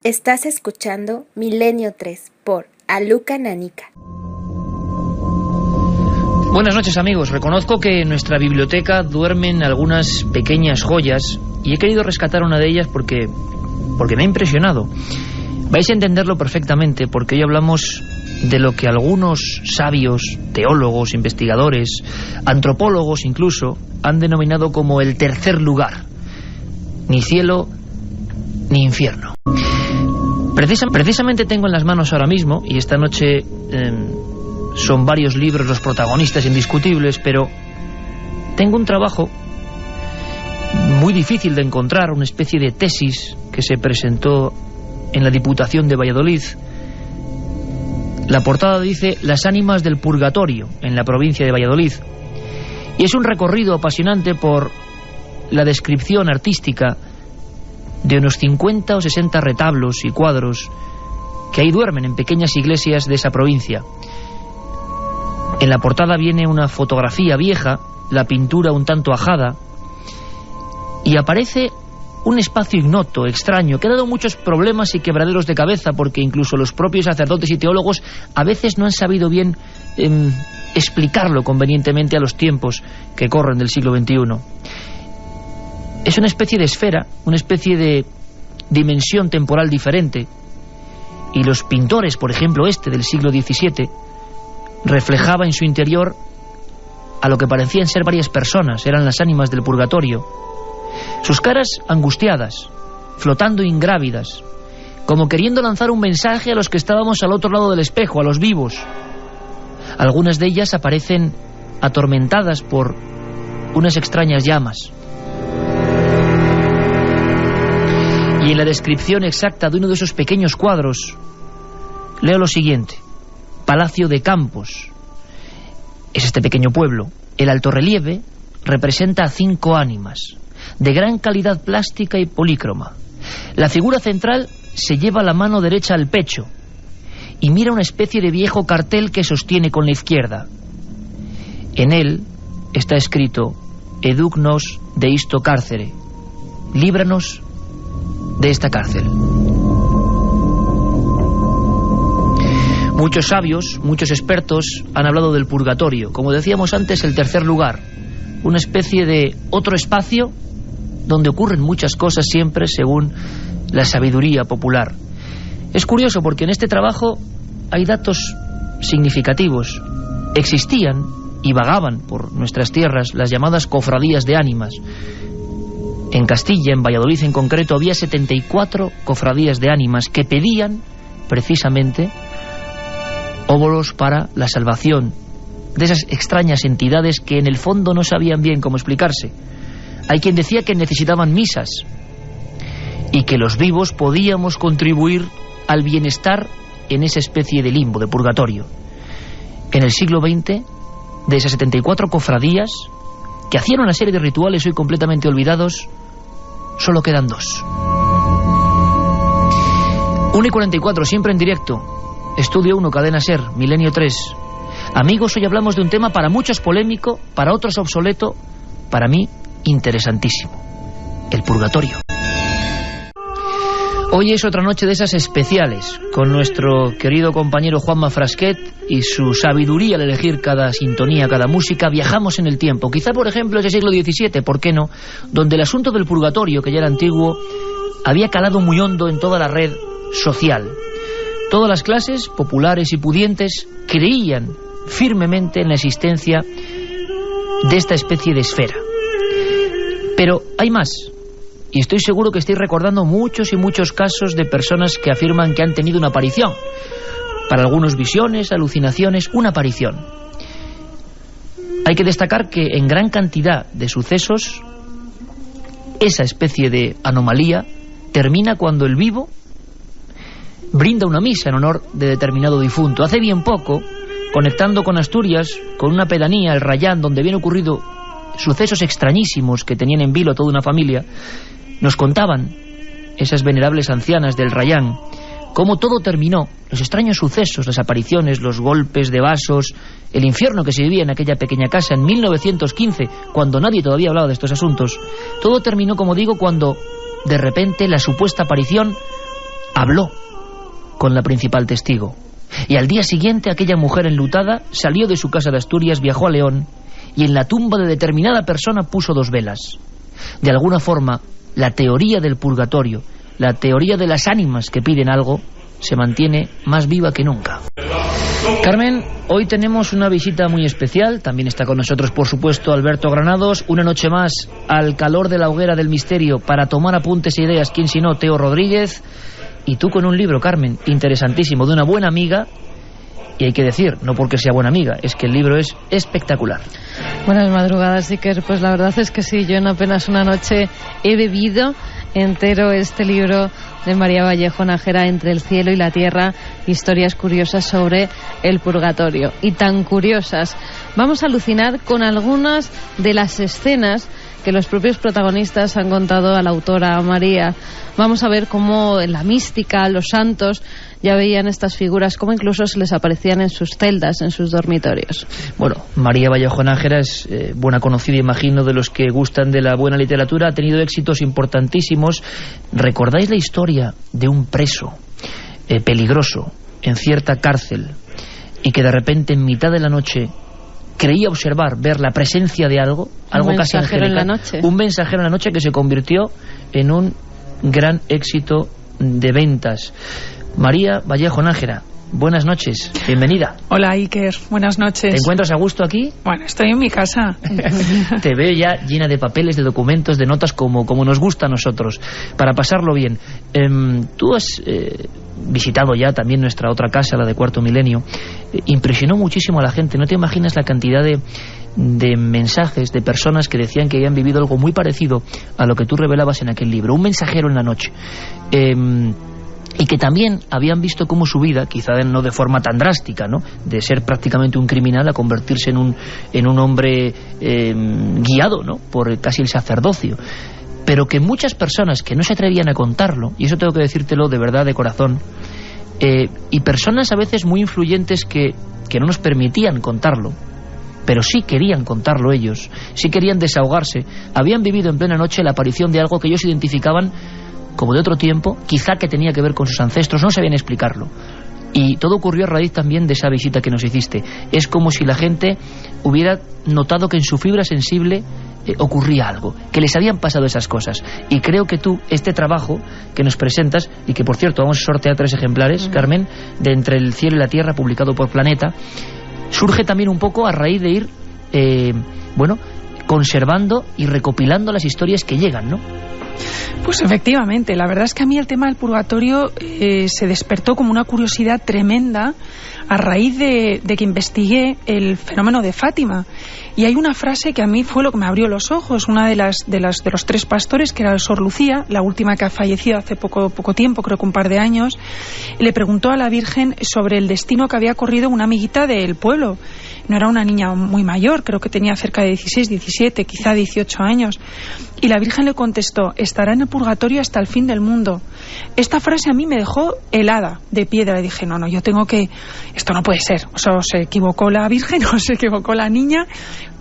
Estás escuchando Milenio 3 por Aluka Nanica. Buenas noches, amigos. Reconozco que en nuestra biblioteca duermen algunas pequeñas joyas y he querido rescatar una de ellas porque me ha impresionado. Vais a entenderlo perfectamente porque hoy hablamos de lo que algunos sabios, teólogos, investigadores, antropólogos incluso, han denominado como el tercer lugar. Ni cielo ni infierno. Precisamente tengo en las manos ahora mismo, y esta noche son varios libros los protagonistas indiscutibles, pero tengo un trabajo muy difícil de encontrar, una especie de tesis que se presentó en la Diputación de Valladolid. La portada dice Las ánimas del purgatorio, en la provincia de Valladolid, y es un recorrido apasionante por la descripción artística de unos 50 o 60 retablos y cuadros que ahí duermen en pequeñas iglesias de esa provincia. En la portada viene una fotografía vieja, la pintura un tanto ajada, y aparece un espacio ignoto, extraño, que ha dado muchos problemas y quebraderos de cabeza, porque incluso los propios sacerdotes y teólogos a veces no han sabido bien explicarlo convenientemente a los tiempos que corren del siglo XXI. Es una especie de esfera, una especie de dimensión temporal diferente, y los pintores, por ejemplo del siglo XVII, reflejaba en su interior a lo que parecían ser varias personas, eran las ánimas del purgatorio. Sus caras angustiadas, flotando ingrávidas, como queriendo lanzar un mensaje a los que estábamos al otro lado del espejo, a los vivos. Algunas de ellas aparecen atormentadas por unas extrañas llamas. Y en la descripción exacta de uno de esos pequeños cuadros leo lo siguiente: Palacio de Campos. Es este pequeño pueblo. El altorrelieve representa a 5 ánimas, de gran calidad plástica y polícroma. La figura central se lleva la mano derecha al pecho y mira una especie de viejo cartel que sostiene con la izquierda. En él está escrito: Educ nos de isto cárcere, líbranos de esta cárcel. Muchos sabios, muchos expertos han hablado del purgatorio, como decíamos antes, el tercer lugar, una especie de otro espacio donde ocurren muchas cosas siempre según la sabiduría popular. Es curioso porque en este trabajo hay datos significativos. Existían y vagaban por nuestras tierras las llamadas cofradías de ánimas. En Castilla, en Valladolid en concreto, había 74 cofradías de ánimas que pedían precisamente óbolos para la salvación de esas extrañas entidades que en el fondo no sabían bien cómo explicarse. Hay quien decía que necesitaban misas y que los vivos podíamos contribuir al bienestar en esa especie de limbo, de purgatorio. En el siglo XX, de esas 74 cofradías que hacían una serie de rituales hoy completamente olvidados, solo quedan 2. 1:44, siempre en directo. Estudio 1, Cadena SER, Milenio 3. Amigos, hoy hablamos de un tema para muchos polémico, para otros obsoleto, para mí interesantísimo: el purgatorio. Hoy es otra noche de esas especiales, con nuestro querido compañero Juanma Frasquet y su sabiduría al elegir cada sintonía, cada música. Viajamos en el tiempo, quizá por ejemplo ese siglo XVII, ¿por qué no?, donde el asunto del purgatorio, que ya era antiguo, había calado muy hondo en toda la red social. Todas las clases, populares y pudientes, creían firmemente en la existencia de esta especie de esfera. Pero hay más. Y estoy seguro que estáis recordando muchos y muchos casos de personas que afirman que han tenido una aparición. Para algunos visiones, alucinaciones, una aparición. Hay que destacar que en gran cantidad de sucesos esa especie de anomalía termina cuando el vivo brinda una misa en honor de determinado difunto. Hace bien poco, conectando con Asturias, con una pedanía, el Rayán, donde habían ocurrido sucesos extrañísimos que tenían en vilo a toda una familia, nos contaban esas venerables ancianas del Rayán cómo todo terminó, los extraños sucesos, las apariciones, los golpes de vasos, el infierno que se vivía en aquella pequeña casa en 1915, cuando nadie todavía hablaba de estos asuntos. Todo terminó, como digo, cuando de repente la supuesta aparición habló con la principal testigo. Y al día siguiente aquella mujer enlutada salió de su casa de Asturias, viajó a León y en la tumba de determinada persona puso 2 velas. De alguna forma, la teoría del purgatorio, la teoría de las ánimas que piden algo, se mantiene más viva que nunca. Carmen, hoy tenemos una visita muy especial. También está con nosotros, por supuesto, Alberto Granados. Una noche más al calor de la hoguera del misterio para tomar apuntes e ideas. ¿Quién si no? Teo Rodríguez. Y tú con un libro, Carmen, interesantísimo, de una buena amiga. Y hay que decir, no porque sea buena amiga, es que el libro es espectacular. Buenas madrugadas, Iker. Pues la verdad es que sí, yo en apenas una noche he bebido entero este libro de María Vallejo Nájera, Entre el cielo y la tierra, historias curiosas sobre el purgatorio. Y tan curiosas. Vamos a alucinar con algunas de las escenas que los propios protagonistas han contado a la autora, a María. Vamos a ver cómo en la mística los santos ya veían estas figuras, cómo incluso se les aparecían en sus celdas, en sus dormitorios. Bueno, María Vallejo Nájera es buena conocida, imagino, de los que gustan de la buena literatura. Ha tenido éxitos importantísimos. ¿Recordáis la historia de un preso peligroso en cierta cárcel y que de repente en mitad de la noche creía ver la presencia de algo casi angelical, un mensajero en la noche que se convirtió en un gran éxito de ventas? María Vallejo Nájera, buenas noches, bienvenida. Hola, Iker, buenas noches. ¿Te encuentras a gusto aquí? Bueno, estoy en mi casa. Te veo ya llena de papeles, de documentos, de notas, como nos gusta a nosotros, para pasarlo bien. Tú has visitado ya también nuestra otra casa, la de Cuarto Milenio. Impresionó muchísimo a la gente. No te imaginas la cantidad de mensajes de personas que decían que habían vivido algo muy parecido a lo que tú revelabas en aquel libro. Un mensajero en la noche. Y que también habían visto cómo su vida, quizá no de forma tan drástica, ¿no?, de ser prácticamente un criminal a convertirse en un hombre guiado, ¿no?, por casi el sacerdocio. Pero que muchas personas que no se atrevían a contarlo, y eso tengo que decírtelo de verdad, de corazón, y personas a veces muy influyentes que no nos permitían contarlo, pero sí querían contarlo ellos, sí querían desahogarse, habían vivido en plena noche la aparición de algo que ellos identificaban como de otro tiempo, quizá que tenía que ver con sus ancestros, no sabían explicarlo. Y todo ocurrió a raíz también de esa visita que nos hiciste. Es como si la gente hubiera notado que en su fibra sensible ocurría algo, que les habían pasado esas cosas. Y creo que tú, este trabajo que nos presentas, y que por cierto vamos a sortear 3 ejemplares, Carmen, de Entre el cielo y la tierra, publicado por Planeta, surge también un poco a raíz de ir conservando y recopilando las historias que llegan, ¿no? Pues efectivamente, la verdad es que a mí el tema del purgatorio se despertó como una curiosidad tremenda a raíz de que investigué el fenómeno de Fátima. Y hay una frase que a mí fue lo que me abrió los ojos. Una de los 3 pastores, que era el Sor Lucía, la última que ha fallecido hace poco tiempo, creo que un par de años, le preguntó a la Virgen sobre el destino que había corrido una amiguita del pueblo. No era una niña muy mayor, creo que tenía cerca de 16, 17, quizá 18 años. Y la Virgen le contestó: estará en el purgatorio hasta el fin del mundo. Esta frase a mí me dejó helada, de piedra. Le dije, no, yo tengo que... Esto no puede ser. O sea, o se equivocó la Virgen o se equivocó la niña.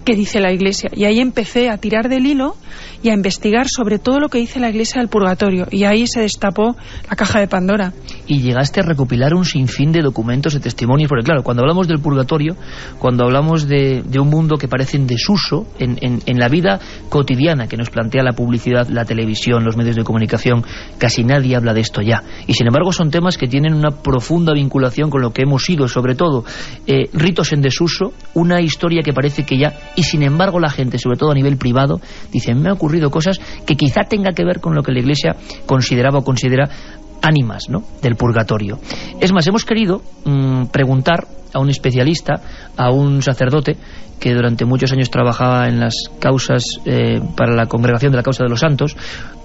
¿Qué dice la Iglesia? Y ahí empecé a tirar del hilo y a investigar sobre todo lo que dice la Iglesia del purgatorio. Y ahí se destapó la caja de Pandora. Y llegaste a recopilar un sinfín de documentos, de testimonios, porque claro, cuando hablamos del purgatorio, cuando hablamos de un mundo que parece en desuso en la vida cotidiana que nos plantea la publicidad, la televisión, los medios de comunicación, casi nadie habla de esto ya. Y sin embargo son temas que tienen una profunda vinculación con lo que hemos sido, sobre todo ritos en desuso, una historia que parece que ya... Y sin embargo la gente, sobre todo a nivel privado, dice, me han ocurrido cosas que quizá tenga que ver con lo que la Iglesia consideraba o considera ánimas, ¿no?, del purgatorio. Es más, hemos querido preguntar a un especialista, a un sacerdote que durante muchos años trabajaba en las causas para la Congregación de la Causa de los Santos,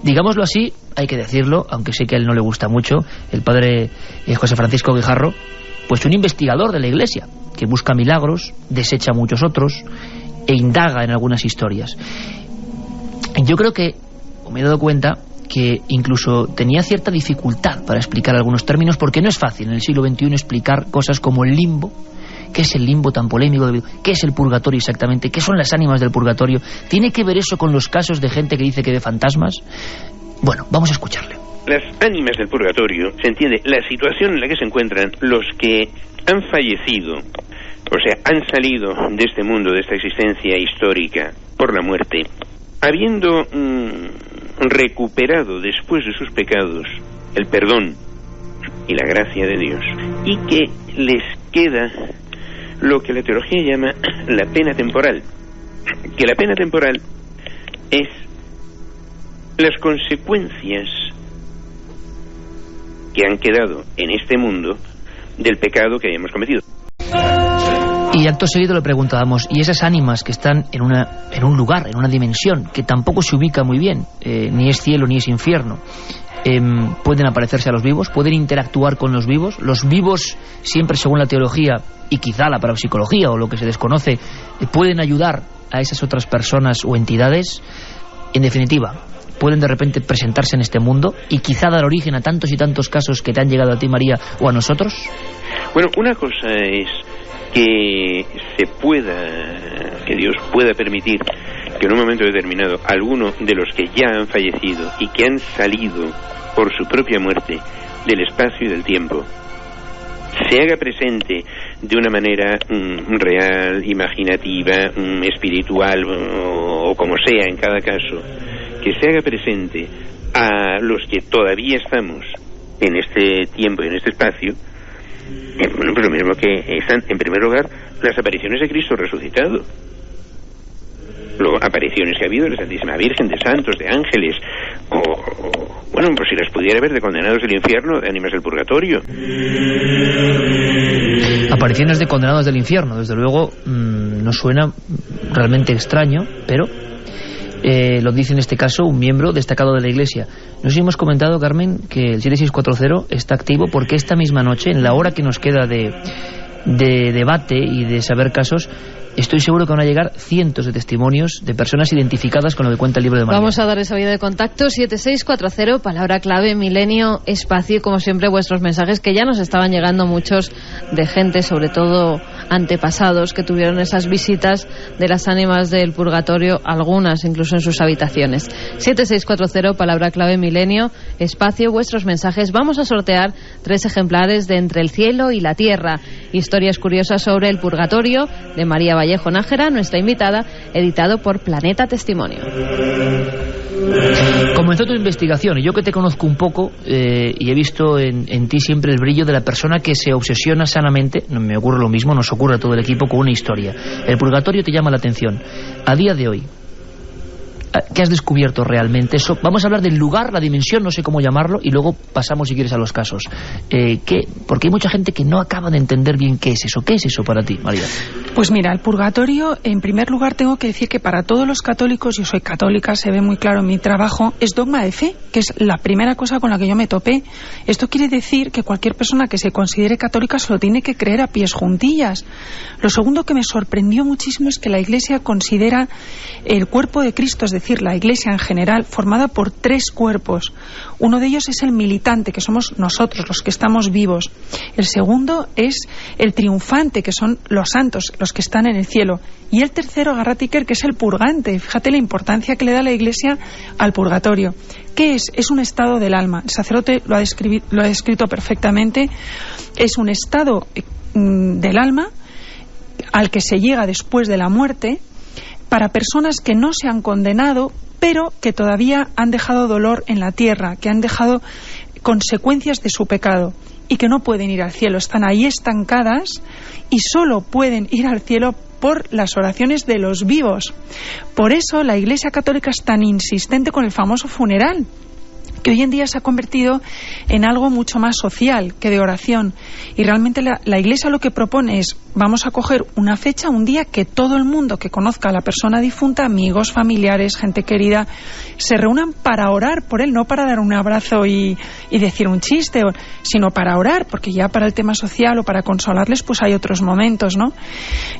digámoslo así, hay que decirlo, aunque sé que a él no le gusta mucho, el padre José Francisco Guijarro, pues un investigador de la Iglesia, que busca milagros, desecha muchos otros e indaga en algunas historias. Yo creo que, me he dado cuenta, que incluso tenía cierta dificultad para explicar algunos términos, porque no es fácil en el siglo XXI explicar cosas como el limbo. ¿Qué es el limbo tan polémico? ¿Qué es el purgatorio exactamente? ¿Qué son las ánimas del purgatorio? ¿Tiene que ver eso con los casos de gente que dice que ve fantasmas? Bueno, vamos a escucharle. las ánimas del purgatorio, se entiende la situación en la que se encuentran los que han fallecido, o sea, han salido de este mundo, de esta existencia histórica por la muerte, habiendo recuperado después de sus pecados el perdón y la gracia de Dios, y que les queda lo que la teología llama la pena temporal, que la pena temporal es las consecuencias que han quedado en este mundo del pecado que hayamos cometido. Y acto seguido le preguntábamos, ¿y esas ánimas que están en un lugar, en una dimensión, que tampoco se ubica muy bien, ni es cielo ni es infierno, pueden aparecerse a los vivos, pueden interactuar con los vivos? Los vivos, siempre según la teología y quizá la parapsicología o lo que se desconoce, pueden ayudar a esas otras personas o entidades. En definitiva, pueden de repente presentarse en este mundo y quizá dar origen a tantos y tantos casos que te han llegado a ti, María, o a nosotros. Bueno, una cosa es que que Dios pueda permitir que en un momento determinado alguno de los que ya han fallecido y que han salido por su propia muerte del espacio y del tiempo se haga presente de una manera real, imaginativa, espiritual o como sea en cada caso, que se haga presente a los que todavía estamos en este tiempo y en este espacio. Bueno, pues lo mismo que están, en primer lugar, las apariciones de Cristo resucitado. Luego, apariciones que ha habido de la Santísima Virgen, de santos, de ángeles, bueno, pues si las pudiera ver, de condenados del infierno, de ánimas del purgatorio. Apariciones de condenados del infierno, desde luego, no suena realmente extraño, pero lo dice en este caso un miembro destacado de la Iglesia. Nos hemos comentado, Carmen, que el 7640 está activo porque esta misma noche, en la hora que nos queda de debate y de saber casos, estoy seguro que van a llegar cientos de testimonios de personas identificadas con lo que cuenta el libro de María. Vamos a dar esa vía de contacto, 7640, palabra clave, milenio, espacio, y como siempre vuestros mensajes, que ya nos estaban llegando muchos de gente, sobre todo antepasados, que tuvieron esas visitas de las ánimas del purgatorio, algunas incluso en sus habitaciones. 7640, palabra clave, milenio, espacio, vuestros mensajes. Vamos a sortear 3 ejemplares de Entre el cielo y la tierra, historias curiosas sobre el purgatorio, de María Vallejo Nájera, nuestra invitada, editado por Planeta Testimonio. Comenzó tu investigación, y yo que te conozco un poco, y he visto en ti siempre el brillo de la persona que se obsesiona sanamente, no me ocurre lo mismo, nos ocurre a todo el equipo, con una historia. El purgatorio te llama la atención. A día de hoy, ¿qué has descubierto realmente? Eso, vamos a hablar del lugar, la dimensión, no sé cómo llamarlo, y luego pasamos, si quieres, a los casos. Porque hay mucha gente que no acaba de entender bien qué es eso. ¿Qué es eso para ti, María? Pues mira, el purgatorio, en primer lugar, tengo que decir que para todos los católicos, yo soy católica, se ve muy claro en mi trabajo, es dogma de fe, que es la primera cosa con la que yo me topé. Esto quiere decir que cualquier persona que se considere católica se lo tiene que creer a pies juntillas. Lo segundo que me sorprendió muchísimo es que la Iglesia considera el cuerpo de Cristo, es decir, la Iglesia en general, formada por 3 cuerpos. Uno de ellos es el militante, que somos nosotros, los que estamos vivos. El segundo es el triunfante, que son los santos, los que están en el cielo. Y el tercero, Garratiker, que es el purgante. Fíjate la importancia que le da la Iglesia al purgatorio. ¿Qué es? Es un estado del alma. El sacerdote lo ha descrito perfectamente. Es un estado del alma al que se llega después de la muerte, para personas que no se han condenado, pero que todavía han dejado dolor en la tierra, que han dejado consecuencias de su pecado y que no pueden ir al cielo. Están ahí estancadas y solo pueden ir al cielo por las oraciones de los vivos. Por eso la Iglesia Católica es tan insistente con el famoso funeral, que hoy en día se ha convertido en algo mucho más social que de oración. Y realmente la Iglesia lo que propone es, vamos a coger una fecha, un día que todo el mundo que conozca a la persona difunta, amigos, familiares, gente querida, se reúnan para orar por él, no para dar un abrazo y decir un chiste, sino para orar, porque ya para el tema social o para consolarles pues hay otros momentos, ¿no?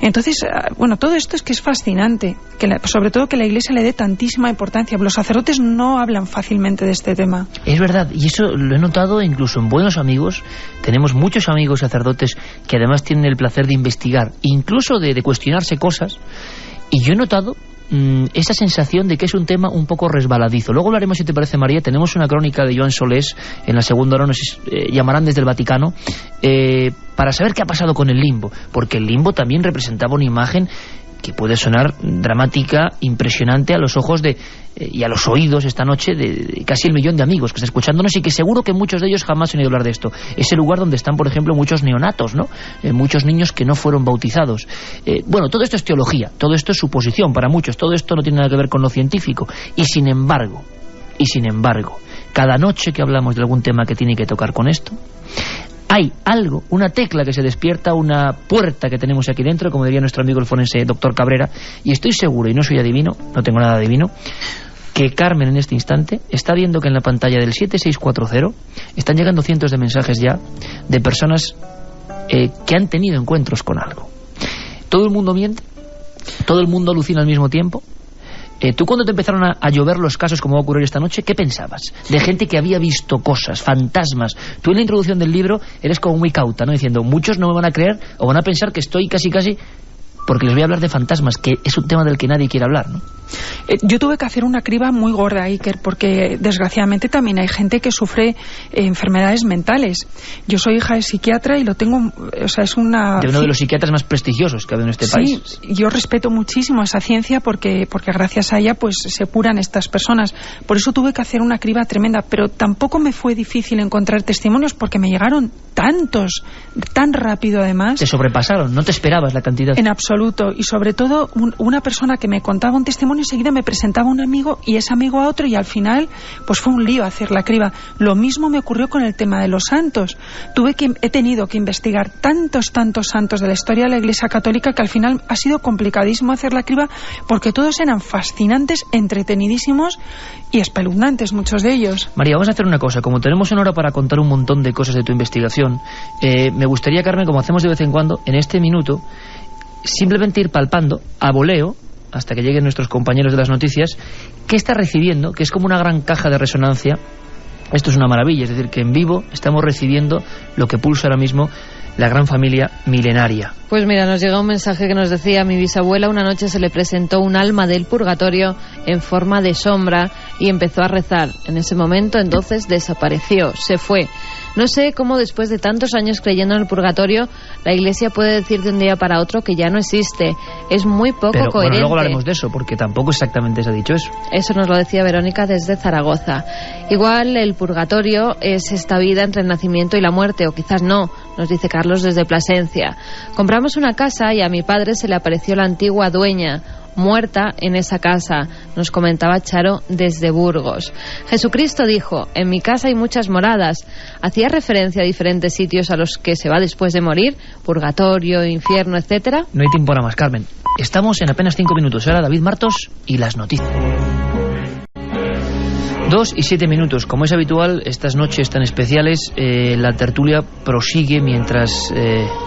Entonces, bueno, todo esto es que es fascinante, sobre todo que la Iglesia le dé tantísima importancia. Los sacerdotes no hablan fácilmente de este tema. Es verdad, y eso lo he notado incluso en buenos amigos. Tenemos muchos amigos sacerdotes que además tienen el placer de investigar, incluso de cuestionarse cosas, y yo he notado esa sensación de que es un tema un poco resbaladizo. Luego hablaremos, si te parece, María. Tenemos una crónica de Joan Solés en la segunda hora, nos llamarán desde el Vaticano, para saber qué ha pasado con el limbo, porque el limbo también representaba una imagen que puede sonar dramática, impresionante a los ojos y a los oídos esta noche de casi 1 millón de amigos que están escuchándonos, y que seguro que muchos de ellos jamás han oído hablar de esto. Es el lugar donde están, por ejemplo, muchos neonatos, ¿no? Muchos niños que no fueron bautizados. Bueno, todo esto es teología, todo esto es suposición para muchos, todo esto no tiene nada que ver con lo científico. Y sin embargo, cada noche que hablamos de algún tema que tiene que tocar con esto, hay algo, una tecla que se despierta, una puerta que tenemos aquí dentro, como diría nuestro amigo el forense doctor Cabrera, y estoy seguro, y no soy adivino, no tengo nada adivino, que Carmen en este instante está viendo que en la pantalla del 7640 están llegando cientos de mensajes ya de personas que han tenido encuentros con algo. Todo el mundo miente, todo el mundo alucina al mismo tiempo. Tú, cuando te empezaron a llover los casos, como va a ocurrir esta noche, ¿qué pensabas? De gente que había visto cosas, fantasmas. Tú en la introducción del libro eres como muy cauta, ¿no? Diciendo, muchos no me van a creer o van a pensar que estoy casi porque les voy a hablar de fantasmas, que es un tema del que nadie quiere hablar, ¿no? Yo tuve que hacer una criba muy gorda, Iker, porque desgraciadamente también hay gente que sufre enfermedades mentales. Yo soy hija de psiquiatra y lo tengo, o sea, es una... De uno de los psiquiatras más prestigiosos que ha habido en este país. Sí, yo respeto muchísimo esa ciencia porque gracias a ella pues se curan estas personas. Por eso tuve que hacer una criba tremenda, pero tampoco me fue difícil encontrar testimonios porque me llegaron tantos, tan rápido además. Te sobrepasaron, no te esperabas la cantidad. En absoluto, y sobre todo una persona que me contaba un testimonio, enseguida me presentaba un amigo y ese amigo a otro, y al final pues fue un lío hacer la criba. Lo mismo me ocurrió con el tema de los santos. He tenido que investigar tantos santos de la historia de la Iglesia Católica que al final ha sido complicadísimo hacer la criba porque todos eran fascinantes, entretenidísimos y espeluznantes, muchos de ellos. María, vamos a hacer una cosa. Como tenemos una hora para contar un montón de cosas de tu investigación, me gustaría, Carmen, como hacemos de vez en cuando, en este minuto, simplemente ir palpando a voleo, hasta que lleguen nuestros compañeros de las noticias, qué está recibiendo, que es como una gran caja de resonancia. Esto es una maravilla, es decir, que en vivo estamos recibiendo lo que pulsa ahora mismo la gran familia milenaria. Pues mira, nos llega un mensaje que nos decía: a mi bisabuela una noche se le presentó un alma del purgatorio en forma de sombra y empezó a rezar. En ese momento entonces desapareció, se fue. No sé cómo después de tantos años creyendo en el purgatorio la Iglesia puede decir de un día para otro que ya no existe. Es muy poco coherente. Bueno, luego hablaremos de eso, porque tampoco exactamente se ha dicho eso. Eso nos lo decía Verónica desde Zaragoza. Igual el purgatorio es esta vida entre el nacimiento y la muerte, o quizás no, nos dice Carlos desde Plasencia. Compramos una casa y a mi padre se le apareció la antigua dueña, muerta en esa casa, nos comentaba Charo desde Burgos. Jesucristo dijo: en mi casa hay muchas moradas. Hacía referencia a diferentes sitios a los que se va después de morir, purgatorio, infierno, etcétera. No hay tiempo para más, Carmen. Estamos en apenas 5 minutos. Ahora David Martos y las noticias. 2 y 7 minutos. Como es habitual, estas noches tan especiales, la tertulia prosigue mientras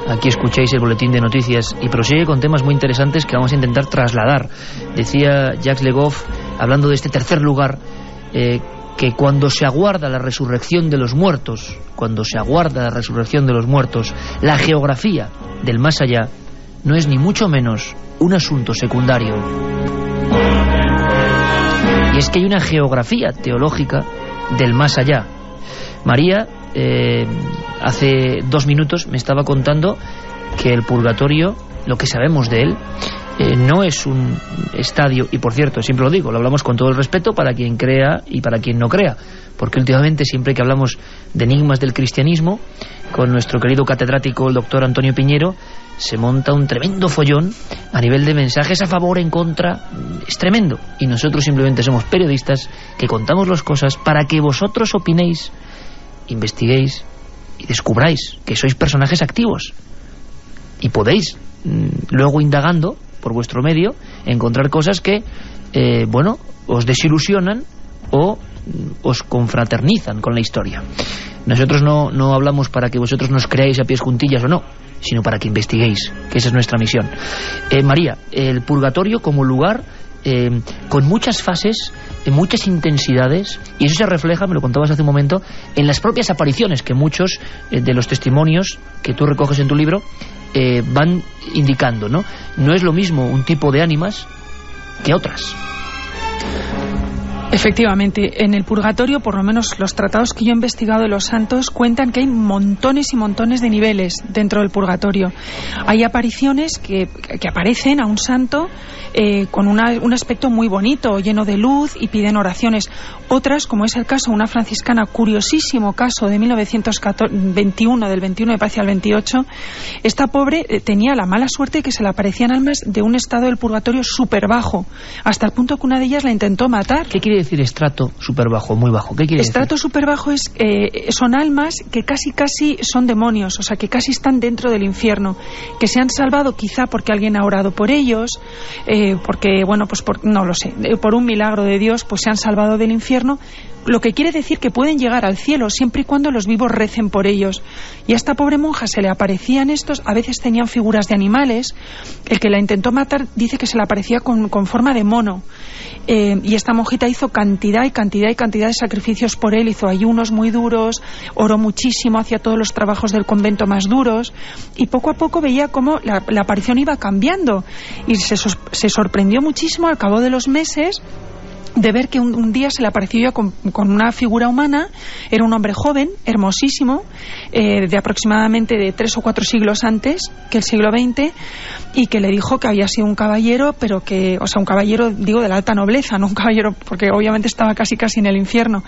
aquí escucháis el boletín de noticias, y prosigue con temas muy interesantes que vamos a intentar trasladar. Decía Jacques Le Goff, hablando de este tercer lugar, que cuando se aguarda la resurrección de los muertos, la geografía del más allá no es ni mucho menos un asunto secundario. Y es que hay una geografía teológica del más allá. María, hace 2 minutos me estaba contando que el purgatorio, lo que sabemos de él, no es un estadio, y por cierto, siempre lo digo, lo hablamos con todo el respeto para quien crea y para quien no crea, porque últimamente siempre que hablamos de enigmas del cristianismo, con nuestro querido catedrático el doctor Antonio Piñero, se monta un tremendo follón a nivel de mensajes a favor, en contra, es tremendo, y nosotros simplemente somos periodistas que contamos las cosas para que vosotros opinéis, investiguéis y descubráis que sois personajes activos, y podéis, luego indagando por vuestro medio, encontrar cosas que os desilusionan o os confraternizan con la historia. Nosotros no hablamos para que vosotros nos creáis a pies juntillas o no, sino para que investiguéis, que esa es nuestra misión. María, el purgatorio como lugar con muchas fases, muchas intensidades, y eso se refleja, me lo contabas hace un momento, en las propias apariciones que muchos de los testimonios que tú recoges en tu libro van indicando, ¿no? No es lo mismo un tipo de ánimas que otras. Efectivamente, en el purgatorio, por lo menos los tratados que yo he investigado de los santos, cuentan que hay montones y montones de niveles dentro del purgatorio. Hay apariciones que aparecen a un santo con un aspecto muy bonito, lleno de luz, y piden oraciones. Otras, como es el caso de una franciscana, curiosísimo caso de 1921, del 21 me parece al 28, esta pobre tenía la mala suerte de que se le aparecían almas de un estado del purgatorio súper bajo, hasta el punto que una de ellas la intentó matar. ¿Qué quiere decir estrato súper bajo, muy bajo? ¿Qué quiere decir? Estrato súper bajo son almas que casi son demonios, o sea, que casi están dentro del infierno, que se han salvado quizá porque alguien ha orado por ellos, porque, bueno, pues no lo sé, por un milagro de Dios, pues se han salvado del infierno, lo que quiere decir que pueden llegar al cielo siempre y cuando los vivos recen por ellos. Y a esta pobre monja se le aparecían estos, a veces tenían figuras de animales. El que la intentó matar dice que se le aparecía con forma de mono. Y esta monjita hizo cantidad de sacrificios por él, hizo ayunos muy duros, oró muchísimo, hacía todos los trabajos del convento más duros, y poco a poco veía cómo la aparición iba cambiando, y se sorprendió muchísimo al cabo de los meses de ver que un día se le apareció ya con una figura humana. Era un hombre joven, hermosísimo, de aproximadamente de 3 o 4 siglos antes que el siglo XX, y que le dijo que había sido un caballero, pero que, o sea, un caballero, digo, de la alta nobleza, no un caballero, porque obviamente estaba casi en el infierno,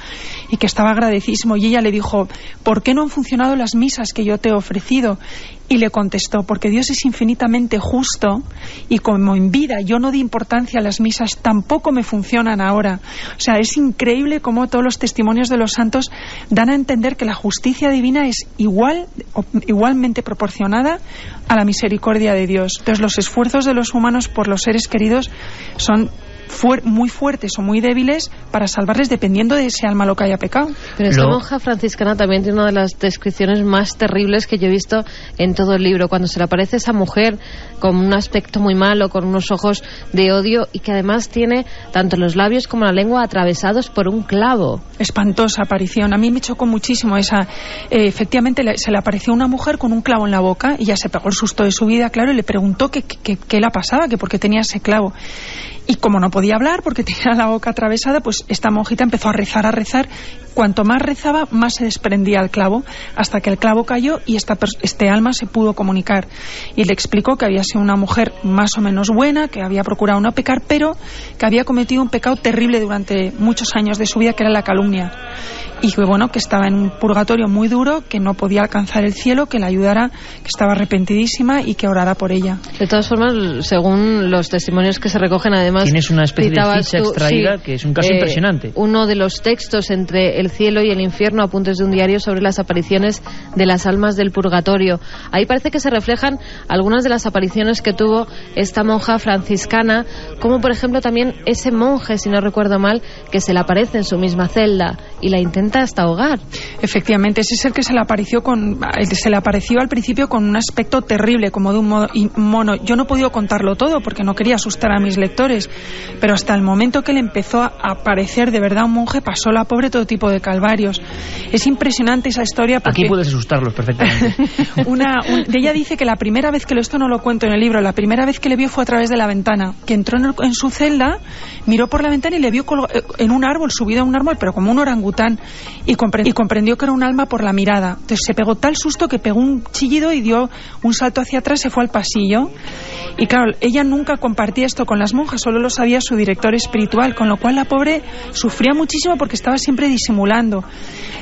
y que estaba agradecidísimo. Y ella le dijo: ¿por qué no han funcionado las misas que yo te he ofrecido? Y le contestó: porque Dios es infinitamente justo, y como en vida yo no di importancia a las misas, tampoco me funcionan ahora. O sea, es increíble cómo todos los testimonios de los santos dan a entender que la justicia divina es igualmente proporcionada a la misericordia de Dios. Entonces, los esfuerzos de los humanos por los seres queridos son muy fuertes o muy débiles para salvarles, dependiendo de ese alma lo que haya pecado. Pero esta monja franciscana también tiene una de las descripciones más terribles que yo he visto en todo el libro, cuando se le aparece esa mujer con un aspecto muy malo, con unos ojos de odio, y que además tiene tanto los labios como la lengua atravesados por un clavo. Espantosa aparición. A mí me chocó muchísimo esa. Efectivamente se le apareció una mujer con un clavo en la boca, y ya se pegó el susto de su vida, claro, y le preguntó qué le pasaba, que por qué tenía ese clavo. Y como no podía hablar porque tenía la boca atravesada, pues esta monjita empezó a rezar. Cuanto más rezaba, más se desprendía el clavo, hasta que el clavo cayó y este alma se pudo comunicar. Y le explicó que había sido una mujer más o menos buena, que había procurado no pecar, pero que había cometido un pecado terrible durante muchos años de su vida, que era la calumnia. Y que, bueno, que estaba en un purgatorio muy duro, que no podía alcanzar el cielo, que la ayudara, que estaba arrepentidísima y que orara por ella. De todas formas, según los testimonios que se recogen, además, tienes una especie de ficha extraída, sí, que es un caso impresionante. Uno de los textos entre el cielo y el infierno, apuntes de un diario sobre las apariciones de las almas del purgatorio. Ahí parece que se reflejan algunas de las apariciones que tuvo esta monja franciscana, como por ejemplo también ese monje, si no recuerdo mal, que se le aparece en su misma celda y la intenta hasta ahogar. Efectivamente, ese es el que se le apareció al principio con un aspecto terrible, como de un mono. Yo no he podido contarlo todo porque no quería asustar a mis lectores, pero hasta el momento que le empezó a aparecer de verdad un monje, pasó la pobre todo tipo de calvarios. Es impresionante esa historia porque... Aquí puedes asustarlos perfectamente. Ella dice que la primera vez esto no lo cuento en el libro, la primera vez que le vio fue a través de la ventana, que entró en su celda, miró por la ventana y le vio en un árbol, subido a un árbol, pero como un orangután, y comprendió que era un alma por la mirada. Entonces se pegó tal susto que pegó un chillido y dio un salto hacia atrás, se fue al pasillo. Y claro, ella nunca compartía esto con las monjas, solo lo sabía su director espiritual, con lo cual la pobre sufría muchísimo porque estaba siempre disimulando.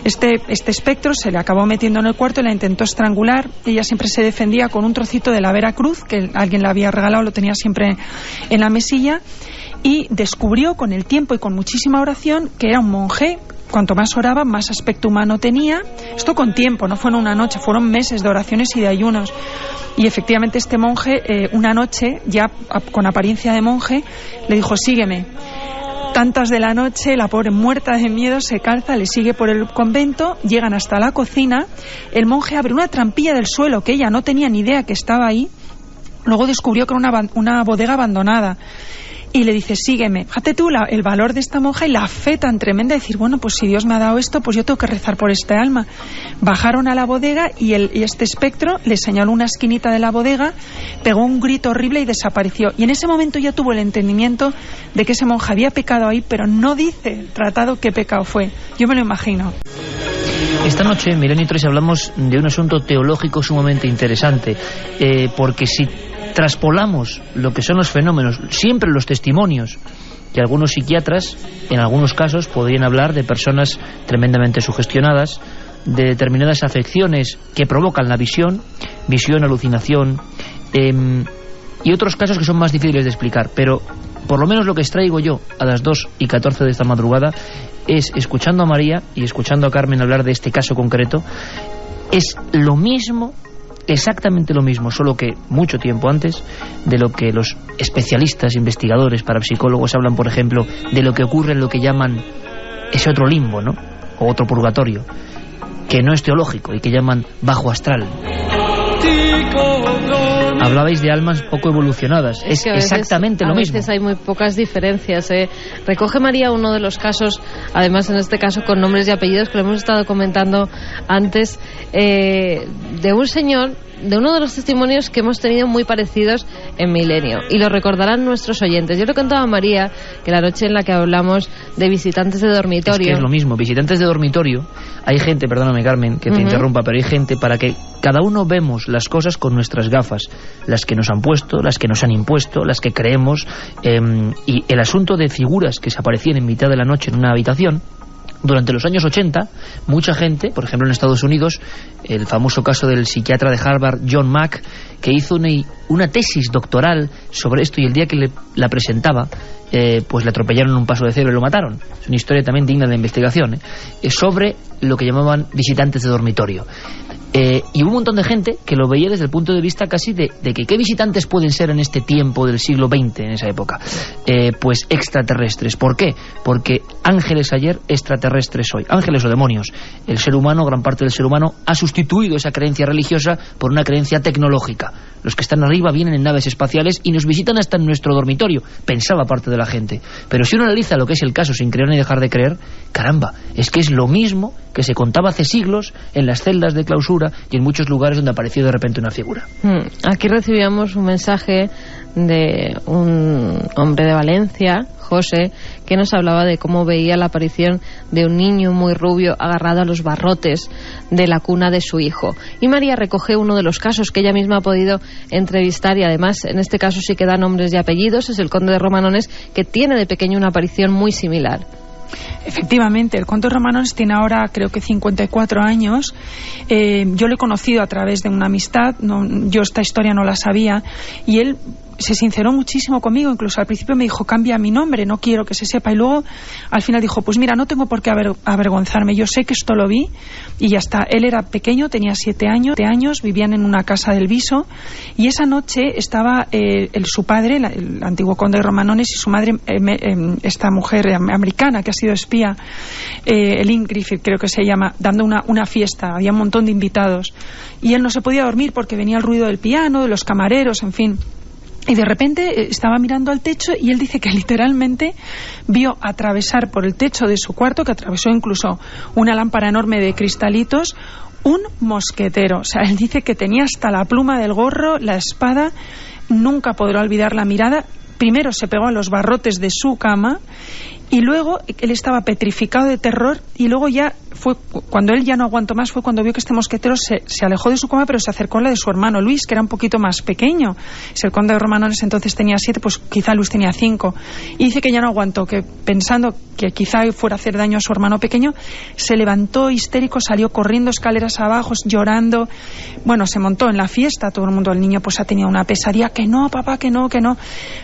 Este espectro se le acabó metiendo en el cuarto y la intentó estrangular. Ella siempre se defendía con un trocito de la Vera Cruz que alguien le había regalado, lo tenía siempre en la mesilla, y descubrió con el tiempo y con muchísima oración que era un monje. Cuanto más oraba, más aspecto humano tenía. Esto con tiempo, no fue en una noche, fueron meses de oraciones y de ayunos. Y efectivamente este monje, una noche, ya con apariencia de monje, le dijo: sígueme. Tantas de la noche, la pobre muerta de miedo se calza, le sigue por el convento, llegan hasta la cocina, el monje abre una trampilla del suelo que ella no tenía ni idea que estaba ahí, luego descubrió que era una bodega abandonada. y le dice, sígueme. Fíjate tú el valor de esta monja y la fe tan tremenda de decir, bueno, pues si Dios me ha dado esto, pues yo tengo que rezar por este alma. Bajaron a la bodega y este espectro le señaló una esquinita de la bodega, pegó un grito horrible y desapareció. Y en ese momento ya tuvo el entendimiento de que esa monja había pecado ahí, pero no dice el tratado qué pecado fue. Yo me lo imagino. Esta noche en Milenio 3 hablamos de un asunto teológico sumamente interesante, porque si traspolamos lo que son los fenómenos, siempre los testimonios, que algunos psiquiatras, en algunos casos, podrían hablar de personas tremendamente sugestionadas, de determinadas afecciones que provocan la visión, alucinación, y otros casos que son más difíciles de explicar, pero por lo menos lo que extraigo yo a las 2:14 de esta madrugada es, escuchando a María y escuchando a Carmen hablar de este caso concreto, es lo mismo, exactamente lo mismo, solo que mucho tiempo antes de lo que los especialistas, investigadores, parapsicólogos hablan, por ejemplo, de lo que ocurre en lo que llaman ese otro limbo, ¿no? O otro purgatorio, que no es teológico y que llaman bajo astral. Hablabais de almas poco evolucionadas. Es exactamente lo mismo. A veces hay muy pocas diferencias. Recoge María uno de los casos, además en este caso con nombres y apellidos, que lo hemos estado comentando antes, de un señor, de uno de los testimonios que hemos tenido muy parecidos en Milenio, y lo recordarán nuestros oyentes. Yo le contaba a María que la noche en la que hablamos de visitantes de dormitorio... Es que es lo mismo, visitantes de dormitorio, hay gente, perdóname Carmen que te interrumpa, pero hay gente para que cada uno vemos las cosas con nuestras gafas, las que nos han puesto, las que nos han impuesto, las que creemos, y el asunto de figuras que se aparecían en mitad de la noche en una habitación. Durante los años 80, mucha gente, por ejemplo en Estados Unidos, el famoso caso del psiquiatra de Harvard, John Mack, que hizo una tesis doctoral sobre esto, y el día que la presentaba, pues le atropellaron en un paso de cebra y lo mataron. Es una historia también digna de investigación, sobre lo que llamaban visitantes de dormitorio. Y hubo un montón de gente que lo veía desde el punto de vista casi de que qué visitantes pueden ser en este tiempo del siglo XX, en esa época. Pues extraterrestres. ¿Por qué? Porque ángeles ayer, extraterrestres hoy. Ángeles o demonios. El ser humano, gran parte del ser humano, ha sustituido esa creencia religiosa por una creencia tecnológica. Los que están arriba vienen en naves espaciales y nos visitan hasta en nuestro dormitorio, pensaba parte de la gente. Pero si uno analiza lo que es el caso sin creer ni dejar de creer, caramba, es que es lo mismo que se contaba hace siglos en las celdas de clausura y en muchos lugares donde apareció de repente una figura. Aquí recibíamos un mensaje de un hombre de Valencia, José, que nos hablaba de cómo veía la aparición de un niño muy rubio agarrado a los barrotes de la cuna de su hijo. Y María recoge uno de los casos que ella misma ha podido entrevistar, y además en este caso sí que da nombres y apellidos. Es el conde de Romanones, que tiene de pequeño una aparición muy similar. Efectivamente, el conde de Romanones tiene ahora creo que 54 años. Yo lo he conocido a través de una amistad, yo esta historia no la sabía, y él se sinceró muchísimo conmigo. Incluso al principio me dijo, cambia mi nombre, no quiero que se sepa, y luego al final dijo, pues mira, no tengo por qué avergonzarme, yo sé que esto lo vi, y ya está. Él era pequeño, tenía 7 años, vivían en una casa del Viso, y esa noche estaba su padre, el antiguo conde de Romanones, y su madre, esta mujer americana que ha sido espía, Lynn Griffith creo que se llama, dando una fiesta. Había un montón de invitados y él no se podía dormir porque venía el ruido del piano, de los camareros, en fin. Y de repente estaba mirando al techo, y él dice que literalmente vio atravesar por el techo de su cuarto, que atravesó incluso una lámpara enorme de cristalitos, un mosquetero. O sea, él dice que tenía hasta la pluma del gorro, la espada. Nunca podrá olvidar la mirada. Primero se pegó a los barrotes de su cama, y luego él estaba petrificado de terror, y luego ya fue cuando él ya no aguantó más, fue cuando vio que este mosquetero se alejó de su cama, pero se acercó a la de su hermano Luis, que era un poquito más pequeño. Si el conde de Romanones entonces tenía 7, pues quizá Luis tenía 5, y dice que ya no aguantó, que pensando que quizá fuera a hacer daño a su hermano pequeño, se levantó histérico, salió corriendo escaleras abajo, llorando. Bueno, se montó en la fiesta, todo el mundo, el niño pues ha tenido una pesadilla, que no, papá, que no.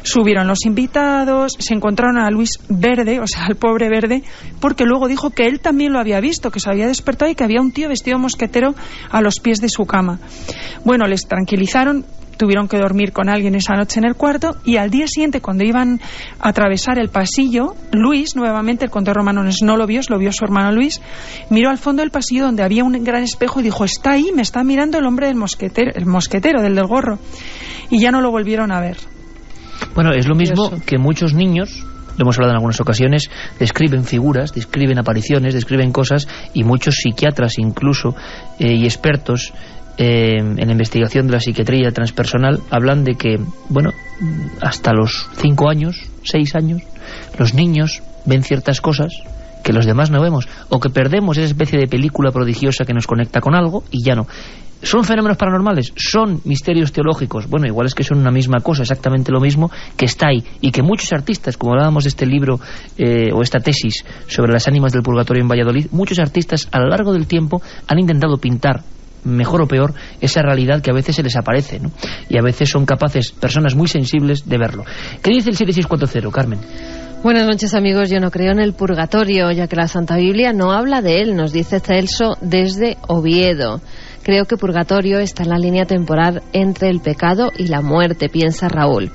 Subieron los invitados, se encontraron a Luis verde, o sea, al pobre verde, porque luego dijo que él también lo había visto, que se había despertado y que había un tío vestido mosquetero a los pies de su cama. Bueno, les tranquilizaron, tuvieron que dormir con alguien esa noche en el cuarto, y al día siguiente, cuando iban a atravesar el pasillo, Luis, nuevamente, el conde de Romanones no lo vio, lo vio su hermano Luis, miró al fondo del pasillo donde había un gran espejo y dijo, está ahí, me está mirando el hombre del mosquetero, el mosquetero, del gorro, y ya no lo volvieron a ver. Bueno, es lo mismo Curioso. que muchos niños, lo hemos hablado en algunas ocasiones, describen figuras, describen apariciones, describen cosas, y muchos psiquiatras incluso y expertos en la investigación de la psiquiatría transpersonal hablan de que, bueno, hasta los 5 años, 6 años, los niños ven ciertas cosas que los demás no vemos, o que perdemos esa especie de película prodigiosa que nos conecta con algo y ya no. ¿Son fenómenos paranormales? ¿Son misterios teológicos? Bueno, igual es que son una misma cosa, exactamente lo mismo, que está ahí, y que muchos artistas, como hablábamos de este libro o esta tesis sobre las ánimas del purgatorio en Valladolid, muchos artistas a lo largo del tiempo han intentado pintar, mejor o peor, esa realidad que a veces se les aparece, ¿no? Y a veces son capaces, personas muy sensibles, de verlo. ¿Qué dice el 7640, Carmen? Buenas noches, amigos. Yo no creo en el purgatorio, ya que la Santa Biblia no habla de él, nos dice Celso desde Oviedo. Creo que purgatorio está en la línea temporal entre el pecado y la muerte, piensa Raúl.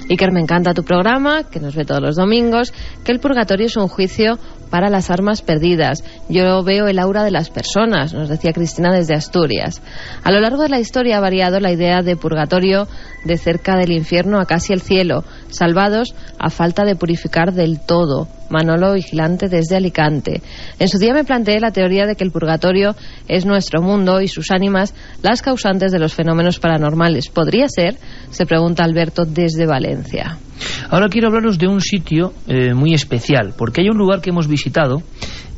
Iker, me encanta tu programa, que nos ve todos los domingos, que el purgatorio es un juicio para las almas perdidas. Yo veo el aura de las personas, nos decía Cristina desde Asturias. A lo largo de la historia ha variado la idea de purgatorio de cerca del infierno a casi el cielo, salvados a falta de purificar del todo. Manolo Vigilante desde Alicante. En su día me planteé la teoría de que el purgatorio es nuestro mundo y sus ánimas las causantes de los fenómenos paranormales. ¿Podría ser? Se pregunta Alberto desde Valencia. Ahora quiero hablaros de un sitio muy especial, porque hay un lugar que hemos visitado,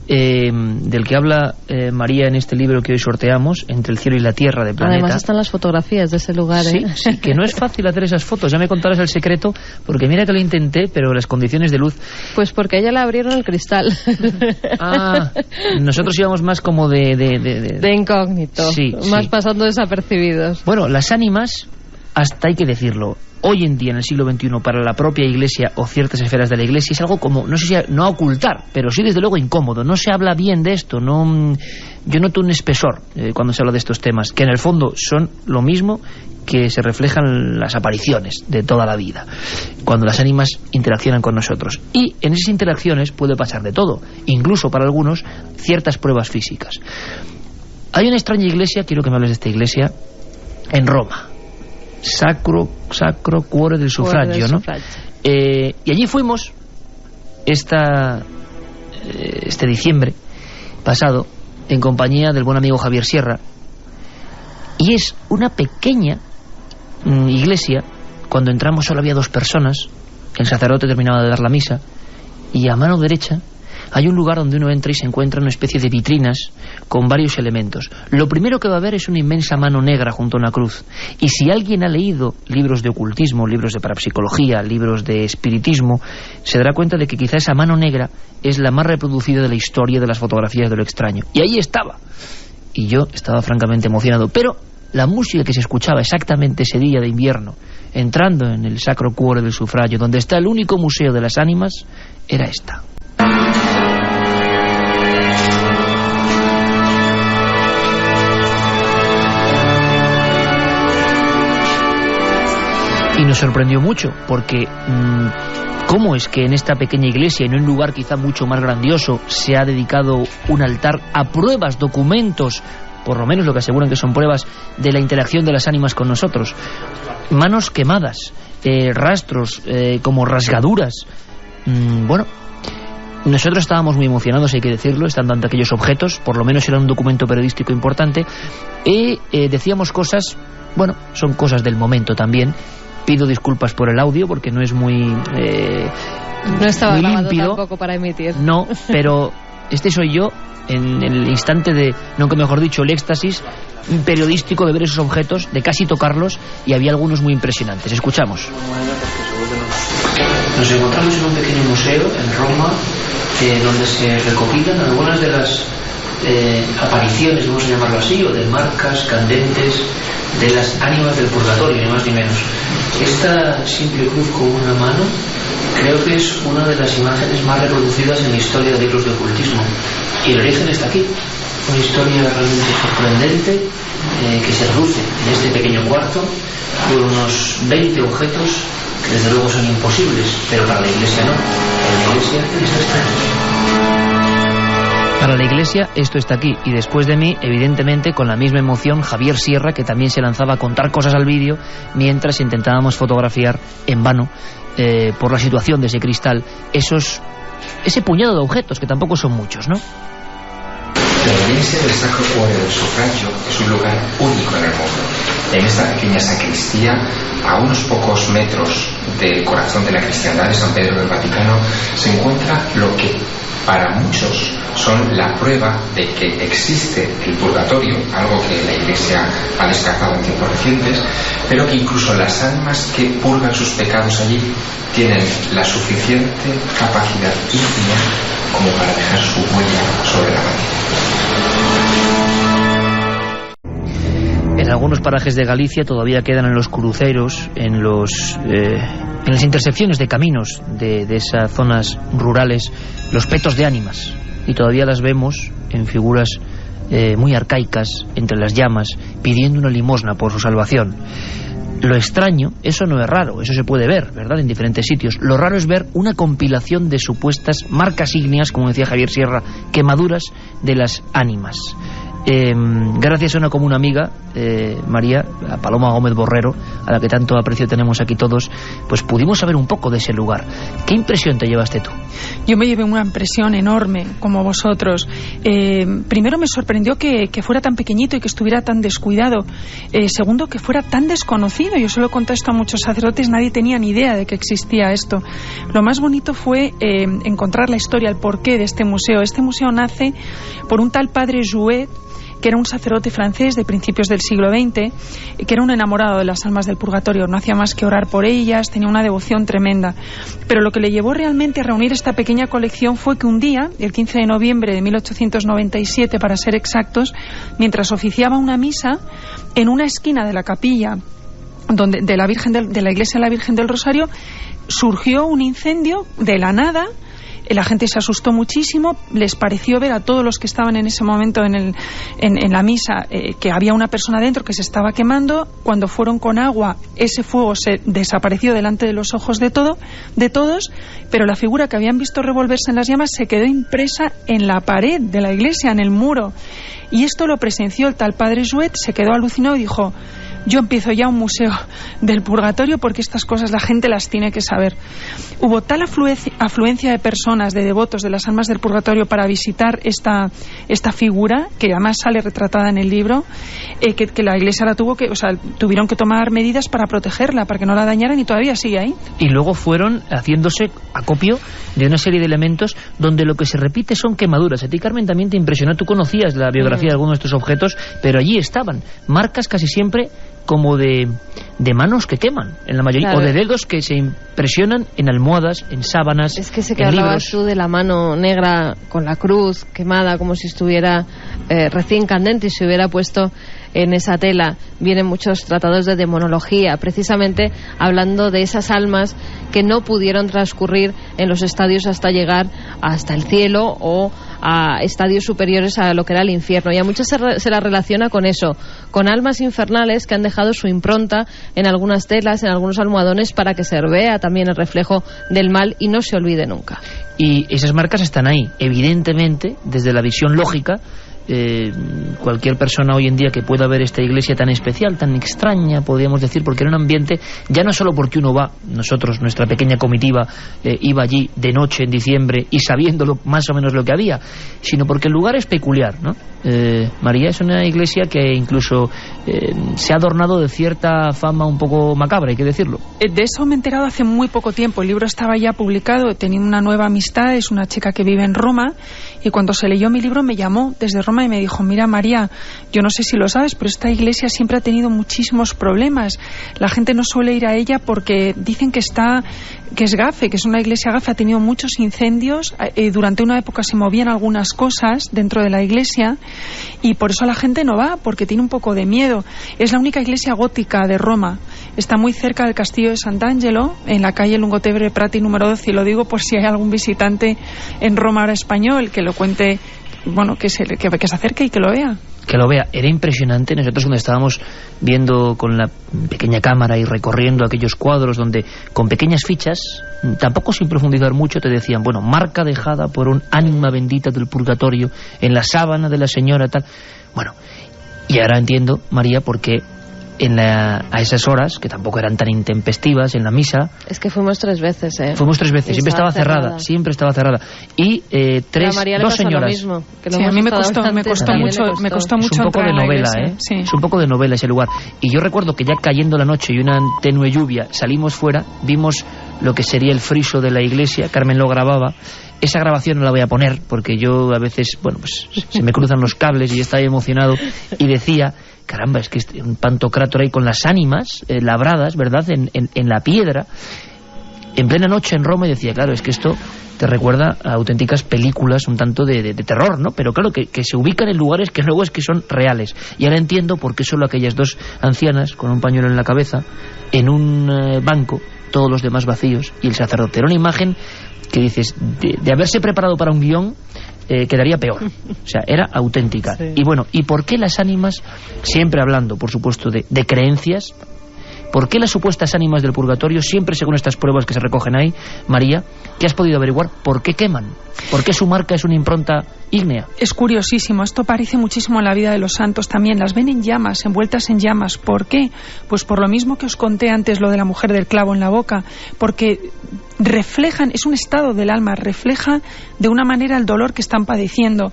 del que habla María en este libro que hoy sorteamos, Entre el cielo y la tierra, de Planeta. Además están las fotografías de ese lugar, sí, sí, que no es fácil hacer esas fotos. Ya me contarás el secreto, porque mira que lo intenté, pero las condiciones de luz... Pues porque a ella le abrieron el cristal. Ah, nosotros íbamos más como de incógnito, sí, más sí. pasando desapercibidos. Bueno, las ánimas, hasta hay que decirlo, hoy en día en el siglo XXI para la propia Iglesia o ciertas esferas de la Iglesia es algo como, no sé si no a ocultar, pero sí desde luego incómodo. No se habla bien de esto, no, yo noto un espesor cuando se habla de estos temas, que en el fondo son lo mismo que se reflejan las apariciones de toda la vida, cuando las ánimas interaccionan con nosotros. Y en esas interacciones puede pasar de todo, incluso para algunos ciertas pruebas físicas. Hay una extraña iglesia, quiero que me hables de esta iglesia, en Roma. Sacro Cuore del Sufragio, ¿no? Y allí fuimos este diciembre pasado en compañía del buen amigo Javier Sierra, y es una pequeña iglesia. Cuando entramos solo había 2 personas, el sacerdote terminaba de dar la misa, y a mano derecha hay un lugar donde uno entra y se encuentra una especie de vitrinas con varios elementos. Lo primero que va a ver es una inmensa mano negra junto a una cruz. Y si alguien ha leído libros de ocultismo, libros de parapsicología, libros de espiritismo, se dará cuenta de que quizá esa mano negra es la más reproducida de la historia de las fotografías de lo extraño. Y ahí estaba. Y yo estaba francamente emocionado. Pero la música que se escuchaba exactamente ese día de invierno, entrando en el Sacro Cuore del Sufragio, donde está el único museo de las ánimas, era esta. Y nos sorprendió mucho, porque ¿cómo es que en esta pequeña iglesia, en un lugar quizá mucho más grandioso, se ha dedicado un altar a pruebas, documentos, por lo menos lo que aseguran que son pruebas de la interacción de las ánimas con nosotros? Manos quemadas, rastros como rasgaduras. Bueno, nosotros estábamos muy emocionados, hay que decirlo, estando ante aquellos objetos. Por lo menos era un documento periodístico importante. Y decíamos cosas, bueno, son cosas del momento también. Pido disculpas por el audio porque no es muy no estaba muy grabado límpido tampoco para emitir. No, pero este soy yo en el instante de, nunca mejor dicho, el éxtasis periodístico de ver esos objetos, de casi tocarlos, y había algunos muy impresionantes. Escuchamos. Nos encontramos en un pequeño museo en Roma, donde se recopilan algunas de las apariciones, vamos a llamarlo así, o de marcas candentes de las ánimas del purgatorio, ni más ni menos. Esta simple cruz con una mano creo que es una de las imágenes más reproducidas en la historia de libros de ocultismo, y el origen está aquí. Una historia realmente sorprendente que se reduce en este pequeño cuarto por unos 20 objetos que desde luego son imposibles, pero para la Iglesia no. Para la Iglesia esto está aquí. Para la Iglesia esto está aquí. Y después de mí, evidentemente, con la misma emoción, Javier Sierra, que también se lanzaba a contar cosas al vídeo mientras intentábamos fotografiar en vano por la situación de ese cristal, ese puñado de objetos, que tampoco son muchos, ¿no? La iglesia del Sacro Cuore del Sufragio es un lugar único en el mundo. En esta pequeña sacristía, a unos pocos metros del corazón de la cristiandad de San Pedro del Vaticano, se encuentra lo que para muchos son la prueba de que existe el purgatorio, algo que la Iglesia ha descartado en tiempos recientes, pero que incluso las almas que purgan sus pecados allí tienen la suficiente capacidad íntima como para dejar su huella sobre la materia. En algunos parajes de Galicia todavía quedan en los cruceros, en las intersecciones de caminos de esas zonas rurales, los petos de ánimas, y todavía las vemos en figuras muy arcaicas entre las llamas, pidiendo una limosna por su salvación. Lo extraño, eso no es raro, eso se puede ver, ¿verdad?, en diferentes sitios. Lo raro es ver una compilación de supuestas marcas ígneas, como decía Javier Sierra, quemaduras de las ánimas. Gracias a una común amiga, María, a Paloma Gómez Borrero, a la que tanto aprecio tenemos aquí todos, pues pudimos saber un poco de ese lugar. ¿Qué impresión te llevaste tú? Yo me llevé una impresión enorme, como vosotros. Primero me sorprendió que fuera tan pequeñito y que estuviera tan descuidado. Segundo, que fuera tan desconocido. Yo se lo conté esto a muchos sacerdotes, nadie tenía ni idea de que existía esto. Lo más bonito fue encontrar la historia, el porqué de este museo. Este museo nace por un tal padre Jouet, que era un sacerdote francés de principios del siglo XX, que era un enamorado de las almas del purgatorio, no hacía más que orar por ellas, tenía una devoción tremenda. Pero lo que le llevó realmente a reunir esta pequeña colección fue que un día, el 15 de noviembre de 1897, para ser exactos, mientras oficiaba una misa, en una esquina de la capilla de la iglesia de la Virgen del Rosario, surgió un incendio de la nada. La gente se asustó muchísimo, les pareció ver a todos los que estaban en ese momento en la misa que había una persona dentro que se estaba quemando. Cuando fueron con agua, ese fuego se desapareció delante de los ojos de todos, pero la figura que habían visto revolverse en las llamas se quedó impresa en la pared de la iglesia, en el muro. Y esto lo presenció el tal padre Jouet, se quedó alucinado y dijo: yo empiezo ya un museo del purgatorio porque estas cosas la gente las tiene que saber. Hubo tal afluencia de personas, de devotos de las almas del purgatorio para visitar esta figura, que además sale retratada en el libro, que la iglesia tuvieron que tomar medidas para protegerla, para que no la dañaran, y todavía sigue ahí. Y luego fueron haciéndose acopio de una serie de elementos donde lo que se repite son quemaduras. A ti, Carmen, también te impresionó, tú conocías la biografía de algunos de estos objetos, pero allí estaban marcas casi siempre como de manos que queman, en la mayoría, claro, o de dedos que se impresionan en almohadas, en sábanas, es que sé que hablabas tú de la mano negra con la cruz quemada, como si estuviera recién candente y se hubiera puesto en esa tela. Vienen muchos tratados de demonología, precisamente hablando de esas almas que no pudieron transcurrir en los estadios hasta llegar hasta el cielo o a estadios superiores a lo que era el infierno. Y a muchos se la relaciona con eso, con almas infernales que han dejado su impronta en algunas telas, en algunos almohadones, para que se vea también el reflejo del mal y no se olvide nunca. Y esas marcas están ahí, evidentemente, desde la visión lógica. Cualquier persona hoy en día que pueda ver esta iglesia tan especial, tan extraña, podríamos decir, porque era un ambiente, ya no solo porque uno va, nosotros, nuestra pequeña comitiva, iba allí de noche en diciembre y sabiendo más o menos lo que había, sino porque el lugar es peculiar, ¿no? María, es una iglesia que incluso se ha adornado de cierta fama un poco macabra, hay que decirlo. De eso me he enterado hace muy poco tiempo. El libro estaba ya publicado, tenía una nueva amistad, es una chica que vive en Roma, y cuando se leyó mi libro me llamó desde Roma y me dijo: mira, María, yo no sé si lo sabes, pero esta iglesia siempre ha tenido muchísimos problemas. La gente no suele ir a ella porque dicen que es gafe, que es una iglesia gafe, ha tenido muchos incendios, durante una época se movían algunas cosas dentro de la iglesia y por eso la gente no va, porque tiene un poco de miedo. Es la única iglesia gótica de Roma, está muy cerca del castillo de Sant'Angelo, en la calle Lungotebre Prati número 12, y lo digo por si hay algún visitante en Roma ahora español que lo cuente, bueno, que se acerque y que lo vea. Que lo vea. Era impresionante. Nosotros, cuando estábamos viendo con la pequeña cámara y recorriendo aquellos cuadros donde con pequeñas fichas, tampoco sin profundizar mucho, te decían, bueno, marca dejada por un ánima bendita del purgatorio en la sábana de la señora tal. Bueno, y ahora entiendo, María, por qué a esas horas, que tampoco eran tan intempestivas, en la misa. Es que fuimos 3 veces, Fuimos 3 veces, siempre estaba cerrada. Siempre estaba cerrada. Y dos señoras. Lo mismo, sí, a mí me costó mucho es un poco de novela, sí. Es un poco de novela ese lugar. Y yo recuerdo que ya cayendo la noche y una tenue lluvia, salimos fuera, vimos lo que sería el friso de la iglesia. Carmen lo grababa. Esa grabación no la voy a poner porque yo a veces, bueno, pues se me cruzan los cables y estaba emocionado y decía, caramba, es que un pantocrátor ahí con las ánimas labradas, ¿verdad?, en la piedra, en plena noche en Roma, y decía, claro, es que esto te recuerda a auténticas películas un tanto de terror, ¿no? Pero claro, que se ubican en lugares que luego es que son reales. Y ahora entiendo por qué solo aquellas 2 ancianas con un pañuelo en la cabeza, en un banco, todos los demás vacíos, y el sacerdote. Era una imagen que dices, de haberse preparado para un guión, quedaría peor. O sea, era auténtica. Sí. Y bueno, ¿y por qué las ánimas, siempre hablando, por supuesto, de creencias, por qué las supuestas ánimas del purgatorio, siempre según estas pruebas que se recogen ahí, María, ¿qué has podido averiguar? ¿Por qué queman? ¿Por qué su marca es una impronta ígnea? Es curiosísimo, esto aparece muchísimo en la vida de los santos también, las ven en llamas, envueltas en llamas. ¿Por qué? Pues por lo mismo que os conté antes, lo de la mujer del clavo en la boca, porque reflejan, es un estado del alma, refleja de una manera el dolor que están padeciendo.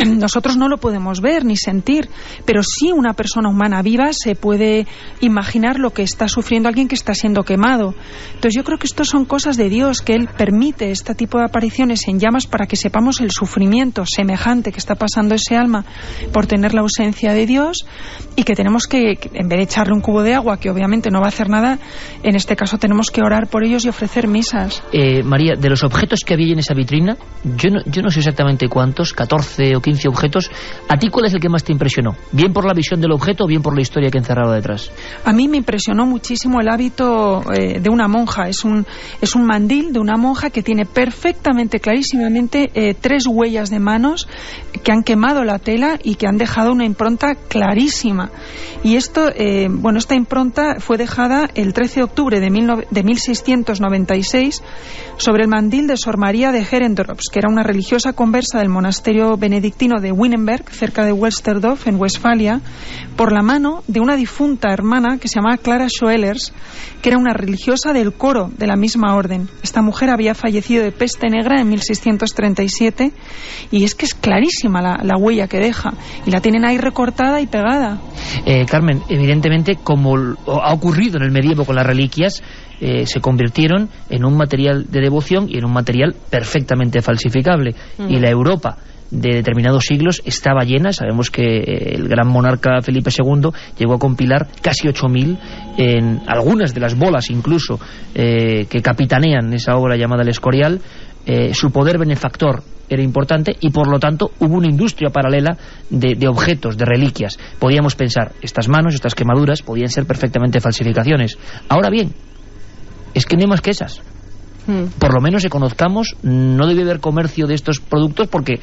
Nosotros no lo podemos ver ni sentir, pero sí una persona humana viva se puede imaginar lo que está sufriendo alguien que está siendo quemado. Entonces yo creo que esto son cosas de Dios, que Él permite este tipo de apariciones en llamas para que sepamos el sufrimiento semejante que está pasando ese alma por tener la ausencia de Dios, y que tenemos que, en vez de echarle un cubo de agua, que obviamente no va a hacer nada, en este caso tenemos que orar por ellos y ofrecer misas. María, de los objetos que había en esa vitrina, yo no sé exactamente cuántos, 14 o 15 objetos, ¿a ti cuál es el que más te impresionó? ¿Bien por la visión del objeto o bien por la historia que encerraba detrás? A mí me impresionó muchísimo el hábito de una monja. Es un mandil de una monja que tiene perfectamente, clarísimamente, 3 huellas de manos que han quemado la tela y que han dejado una impronta clarísima. Y esto, esta impronta fue dejada el 13 de octubre de 1696 sobre el mandil de Sor María de Herendorf, que era una religiosa conversa del monasterio benedictino de Wittenberg, cerca de Westerdorf, en Westfalia, por la mano de una difunta hermana que se llamaba Clara Schoellers, que era una religiosa del coro de la misma orden. Esta mujer había fallecido de peste negra en 1637, y es que es clarísima la huella que deja, y la tienen ahí recortada y pegada. Carmen, evidentemente, como ha ocurrido en el medievo con las reliquias, se convirtieron en un material de devoción y en un material perfectamente falsificable. Y la Europa de determinados siglos estaba llena. Sabemos que el gran monarca Felipe II llegó a compilar casi 8.000 en algunas de las bolas incluso que capitanean esa obra llamada El Escorial. Su poder benefactor era importante y por lo tanto hubo una industria paralela de objetos, de reliquias. Podíamos pensar, estas manos, estas quemaduras podían ser perfectamente falsificaciones. Ahora bien, es que no hay más que esas. Por lo menos que conozcamos, no debe haber comercio de estos productos porque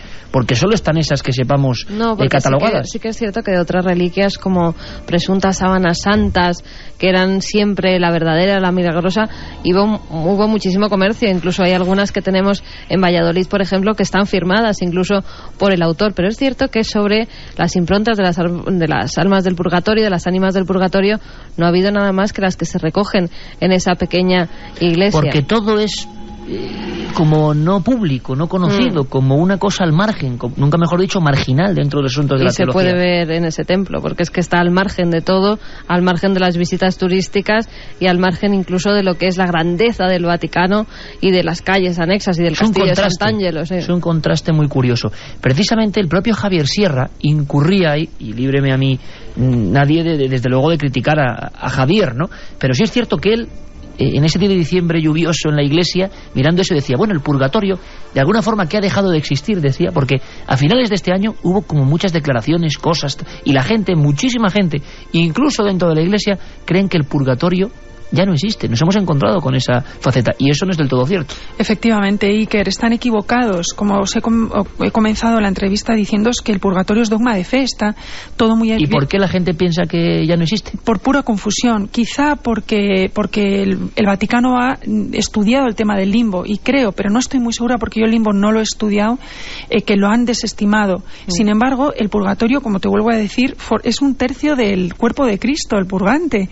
solo están esas que sepamos catalogadas. Sí que es cierto que de otras reliquias como presuntas sábanas santas, que eran siempre la verdadera, la milagrosa, hubo muchísimo comercio. Incluso hay algunas que tenemos en Valladolid, por ejemplo, que están firmadas incluso por el autor. Pero es cierto que sobre las improntas de las almas del purgatorio, de las ánimas del purgatorio, no ha habido nada más que las que se recogen en esa pequeña iglesia. Porque todo es como no público, no conocido, como una cosa al margen, nunca mejor dicho, marginal dentro de los asuntos de la teología. Y se puede ver en ese templo, porque es que está al margen de todo, al margen de las visitas turísticas y al margen incluso de lo que es la grandeza del Vaticano y de las calles anexas y del castillo de Sant'Angelo. Sí. Es un contraste muy curioso. Precisamente el propio Javier Sierra incurría ahí, y líbreme a mí nadie desde luego de criticar a Javier, ¿no? Pero sí es cierto que él, en ese día de diciembre lluvioso en la iglesia, mirando eso decía, bueno, el purgatorio de alguna forma que ha dejado de existir, decía, porque a finales de este año hubo como muchas declaraciones, cosas, y la gente, muchísima gente, incluso dentro de la iglesia, creen que el purgatorio ya no existe. Nos hemos encontrado con esa faceta y eso no es del todo cierto. Efectivamente, Iker, están equivocados. Como os he comenzado la entrevista diciéndoos que el purgatorio es dogma de fe, está todo muy... ¿Y por qué la gente piensa que ya no existe? Por pura confusión. Quizá porque el Vaticano ha estudiado el tema del limbo, y creo, pero no estoy muy segura porque yo el limbo no lo he estudiado, que lo han desestimado. Sin embargo, el purgatorio, como te vuelvo a decir, es un tercio del cuerpo de Cristo, el purgante.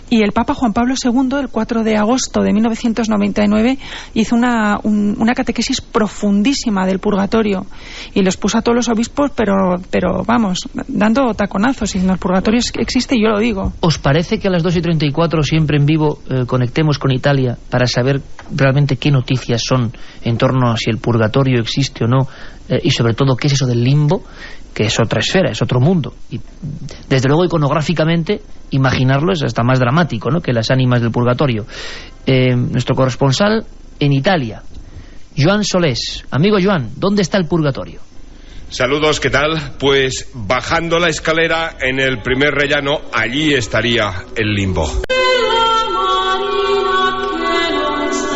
Y el Papa Juan Pablo II, el 4 de agosto de 1999, hizo una catequesis profundísima del purgatorio y los puso a todos los obispos, pero vamos, dando taconazos, y el purgatorio existe, y yo lo digo. ¿Os parece que a las 2:34 siempre en vivo conectemos con Italia para saber realmente qué noticias son en torno a si el purgatorio existe o no, y sobre todo qué es eso del limbo, que es otra esfera, es otro mundo, y desde luego iconográficamente imaginarlo es hasta más dramático, ¿no?, que las ánimas del purgatorio? Nuestro corresponsal en Italia, Joan Solés. Amigo Joan, ¿dónde está el purgatorio? Saludos, ¿qué tal? Pues bajando la escalera en el primer rellano, allí estaría el limbo.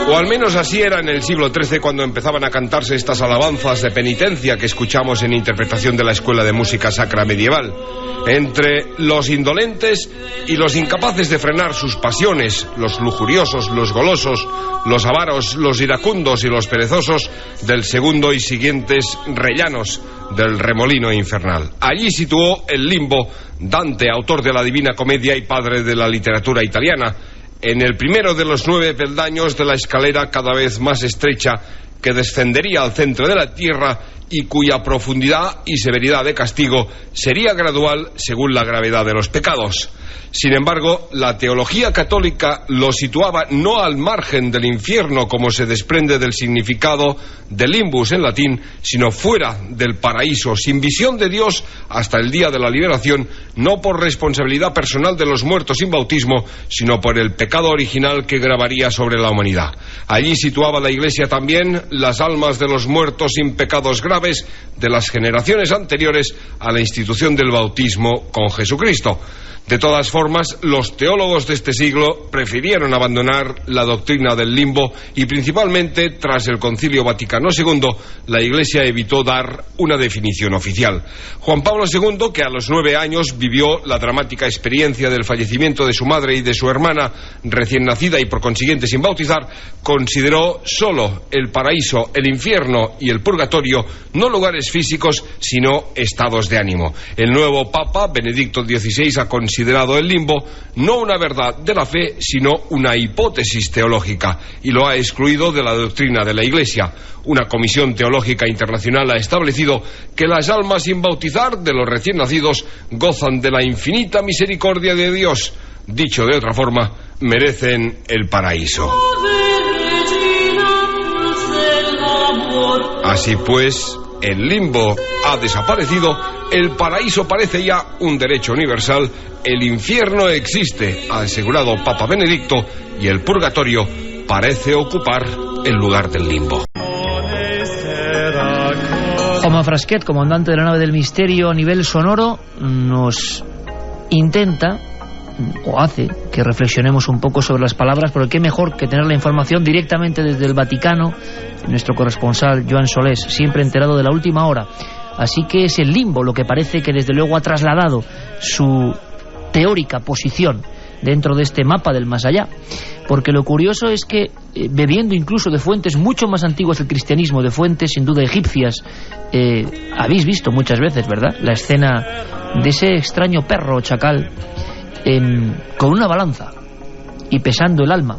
O al menos así era en el siglo XIII, cuando empezaban a cantarse estas alabanzas de penitencia que escuchamos en interpretación de la Escuela de Música Sacra Medieval. Entre los indolentes y los incapaces de frenar sus pasiones, los lujuriosos, los golosos, los avaros, los iracundos y los perezosos del segundo y siguientes rellanos del remolino infernal. Allí situó el limbo Dante, autor de la Divina Comedia y padre de la literatura italiana, en el primero de los 9 peldaños de la escalera cada vez más estrecha que descendería al centro de la tierra y cuya profundidad y severidad de castigo sería gradual según la gravedad de los pecados. Sin embargo, la teología católica lo situaba no al margen del infierno, como se desprende del significado del limbus en latín, sino fuera del paraíso, sin visión de Dios hasta el día de la liberación, no por responsabilidad personal de los muertos sin bautismo, sino por el pecado original que gravaría sobre la humanidad. Allí situaba la Iglesia también las almas de los muertos sin pecados graves de las generaciones anteriores a la institución del bautismo con Jesucristo. De todas formas, los teólogos de este siglo prefirieron abandonar la doctrina del limbo y principalmente tras el Concilio Vaticano II la Iglesia evitó dar una definición oficial. Juan Pablo II, que a los 9 años vivió la dramática experiencia del fallecimiento de su madre y de su hermana recién nacida y por consiguiente sin bautizar, consideró solo el paraíso, el infierno y el purgatorio no lugares físicos sino estados de ánimo. El nuevo Papa, Benedicto XVI, ha considerado el limbo no una verdad de la fe, sino una hipótesis teológica, y lo ha excluido de la doctrina de la Iglesia. Una comisión teológica internacional ha establecido que las almas sin bautizar de los recién nacidos gozan de la infinita misericordia de Dios. Dicho de otra forma, merecen el paraíso. Así pues, el limbo ha desaparecido, el paraíso parece ya un derecho universal, el infierno existe, ha asegurado Papa Benedicto, y el purgatorio parece ocupar el lugar del limbo. Jaume Frasquet, comandante de la nave del misterio a nivel sonoro, nos intenta o hace que reflexionemos un poco sobre las palabras, porque qué mejor que tener la información directamente desde el Vaticano, nuestro corresponsal Joan Solés, siempre enterado de la última hora. Así que es el limbo lo que parece que desde luego ha trasladado su teórica posición dentro de este mapa del más allá, porque lo curioso es que bebiendo incluso de fuentes mucho más antiguas del cristianismo, de fuentes sin duda egipcias, habéis visto muchas veces, ¿verdad?, la escena de ese extraño perro o chacal con una balanza y pesando el alma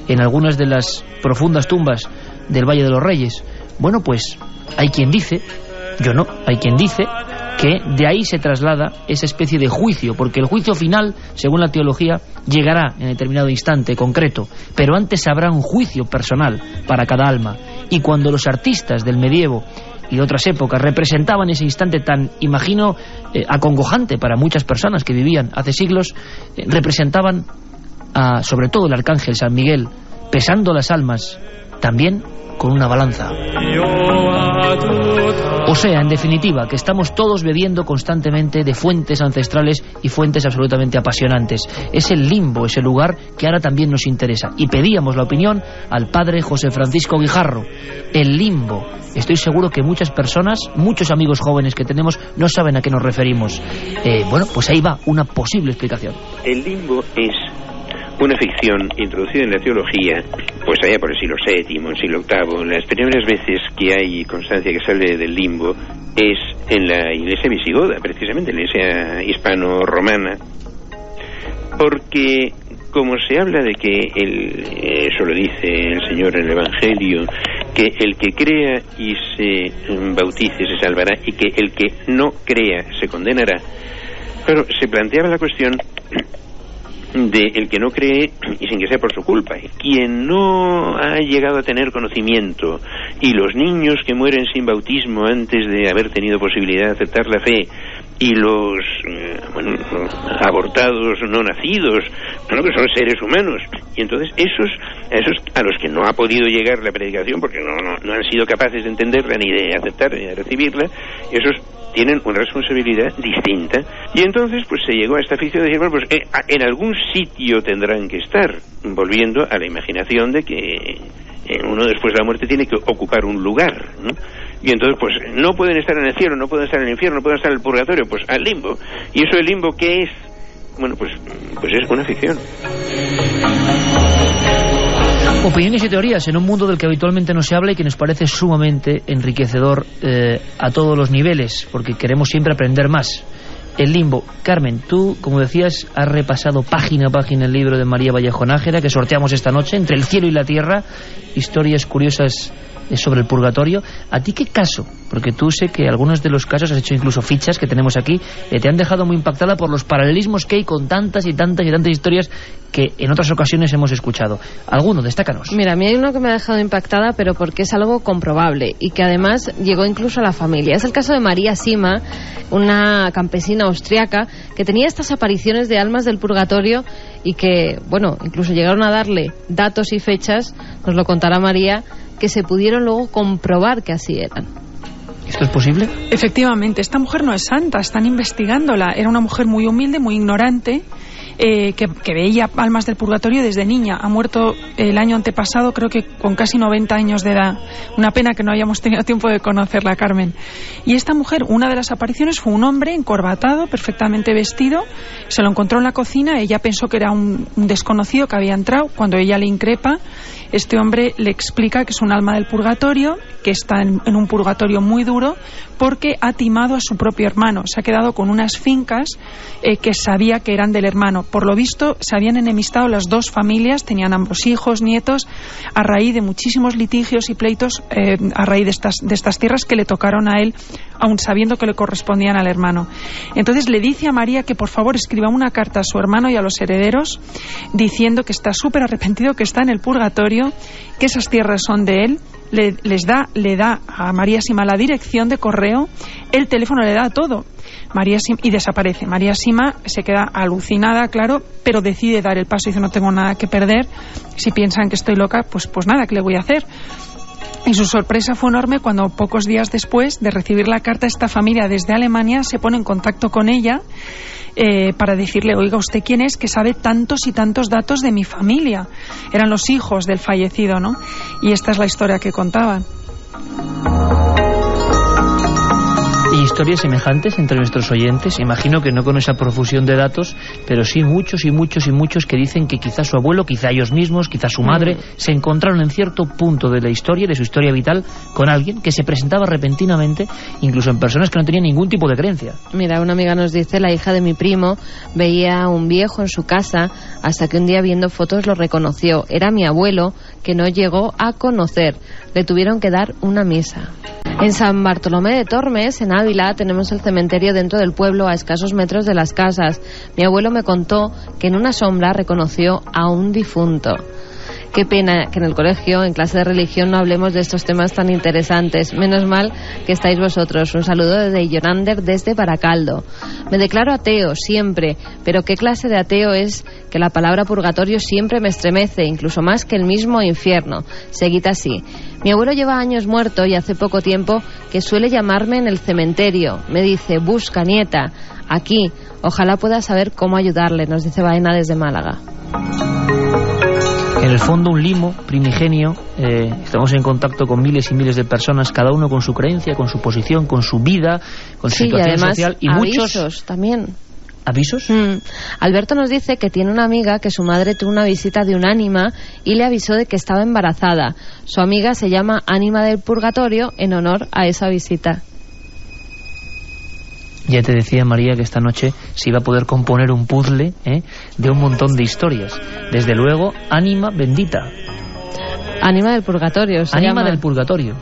en algunas de las profundas tumbas del Valle de los Reyes. Bueno, pues hay quien dice, yo no, hay quien dice que de ahí se traslada esa especie de juicio, porque el juicio final, según la teología, llegará en determinado instante concreto, pero antes habrá un juicio personal para cada alma. Y cuando los artistas del medievo y de otras épocas representaban ese instante tan, imagino, acongojante para muchas personas que vivían hace siglos, representaban sobre todo el arcángel San Miguel pesando las almas, también con una balanza. O sea, en definitiva, que estamos todos bebiendo constantemente de fuentes ancestrales y fuentes absolutamente apasionantes. Es el limbo, ese lugar que ahora también nos interesa. Y pedíamos la opinión al padre José Francisco Guijarro. El limbo. Estoy seguro que muchas personas, muchos amigos jóvenes que tenemos, no saben a qué nos referimos. Bueno, pues ahí va una posible explicación. El limbo es una ficción introducida en la teología, pues allá por el siglo VII, siglo VIII. Las primeras veces que hay constancia que sale del limbo es en la iglesia visigoda, precisamente, la iglesia hispano-romana, porque como se habla de que, eso lo dice el Señor en el Evangelio, que el que crea y se bautice se salvará, y que el que no crea se condenará, pero se planteaba la cuestión de el que no cree y sin que sea por su culpa. Quien no ha llegado a tener conocimiento, y los niños que mueren sin bautismo antes de haber tenido posibilidad de aceptar la fe, y los abortados no nacidos, bueno, que son seres humanos, y entonces esos a los que no ha podido llegar la predicación porque no han sido capaces de entenderla ni de aceptar ni de recibirla, esos tienen una responsabilidad distinta. Y entonces pues se llegó a esta ficción de decir, bueno, pues en algún sitio tendrán que estar, volviendo a la imaginación de que uno después de la muerte tiene que ocupar un lugar, ¿no? Y entonces pues no pueden estar en el cielo, no pueden estar en el infierno, no pueden estar en el purgatorio, pues al limbo. ¿Y eso del limbo qué es? Bueno, pues es una ficción. Opiniones y teorías en un mundo del que habitualmente no se habla y que nos parece sumamente enriquecedor a todos los niveles, porque queremos siempre aprender más. El limbo. Carmen, tú, como decías, has repasado página a página el libro de María Vallejo Nájera que sorteamos esta noche, Entre el cielo y la tierra, historias curiosas sobre el purgatorio. ¿A ti qué caso? Porque tú sé que algunos de los casos, has hecho incluso fichas que tenemos aquí, te han dejado muy impactada por los paralelismos que hay con tantas y tantas y tantas historias que en otras ocasiones hemos escuchado. ¿Alguno? Destácanos. Mira, a mí hay uno que me ha dejado impactada, pero porque es algo comprobable y que además llegó incluso a la familia. Es el caso de María Sima, una campesina austriaca que tenía estas apariciones de almas del purgatorio y que, bueno, incluso llegaron a darle datos y fechas, nos lo contará María, que se pudieron luego comprobar que así eran. ¿Esto es posible? Efectivamente, esta mujer no es santa, están investigándola. Era una mujer muy humilde, muy ignorante, que veía almas del purgatorio desde niña. Ha muerto el año antepasado, creo que con casi 90 años de edad. Una pena que no hayamos tenido tiempo de conocerla, Carmen. Y esta mujer, una de las apariciones fue un hombre encorbatado, perfectamente vestido. Se lo encontró en la cocina, ella pensó que era un desconocido que había entrado. Cuando ella le increpa, este hombre le explica que es un alma del purgatorio, que está en un purgatorio muy duro, porque ha timado a su propio hermano. Se ha quedado con unas fincas que sabía que eran del hermano. Por lo visto, se habían enemistado las dos familias, tenían ambos hijos, nietos, a raíz de muchísimos litigios y pleitos, a raíz de estas tierras que le tocaron a él, aun sabiendo que le correspondían al hermano. Entonces le dice a María que por favor escriba una carta a su hermano y a los herederos, diciendo que está súper arrepentido, que está en el purgatorio, que esas tierras son de él. Le da a María Sima la dirección de correo, el teléfono, le da todo. María Sima, y desaparece. María Sima se queda alucinada, claro, pero decide dar el paso y dice, no tengo nada que perder. Si piensan que estoy loca, pues nada, ¿qué le voy a hacer? Y su sorpresa fue enorme cuando pocos días después de recibir la carta, esta familia desde Alemania se pone en contacto con ella para decirle, oiga, ¿usted quién es que sabe tantos y tantos datos de mi familia? Eran los hijos del fallecido, ¿no? Y esta es la historia que contaban. ¿Y historias semejantes entre nuestros oyentes? Imagino que no con esa profusión de datos, pero sí muchos y muchos y muchos que dicen que quizá su abuelo, quizá ellos mismos, quizá su madre, se encontraron en cierto punto de la historia, de su historia vital, con alguien que se presentaba repentinamente, incluso en personas que no tenían ningún tipo de creencia. Mira, una amiga nos dice, la hija de mi primo veía a un viejo en su casa hasta que un día viendo fotos lo reconoció. Era mi abuelo, que no llegó a conocer. Le tuvieron que dar una misa. En San Bartolomé de Tormes, en Ávila, tenemos el cementerio dentro del pueblo a escasos metros de las casas. Mi abuelo me contó que en una sombra reconoció a un difunto. Qué pena que en el colegio, en clase de religión, no hablemos de estos temas tan interesantes. Menos mal que estáis vosotros. Un saludo de Jonander desde Baracaldo. Me declaro ateo siempre, pero ¿qué clase de ateo es que la palabra purgatorio siempre me estremece, incluso más que el mismo infierno? Seguid así. Mi abuelo lleva años muerto y hace poco tiempo que suele llamarme en el cementerio. Me dice, busca, nieta, aquí. Ojalá pueda saber cómo ayudarle, nos dice Baena desde Málaga. En el fondo, un limo primigenio. Estamos en contacto con miles y miles de personas, cada uno con su creencia, con su posición, con su vida, con su situación social. Y avisos muchos también. ¿Avisos? Alberto nos dice que tiene una amiga que su madre tuvo una visita de un ánima y le avisó de que estaba embarazada. Su amiga se llama Ánima del Purgatorio en honor a esa visita. Ya te decía, María, que esta noche se iba a poder componer un puzzle de un montón de historias. Desde luego, Ánima bendita. Ánima del Purgatorio se Ánima llama. del Purgatorio.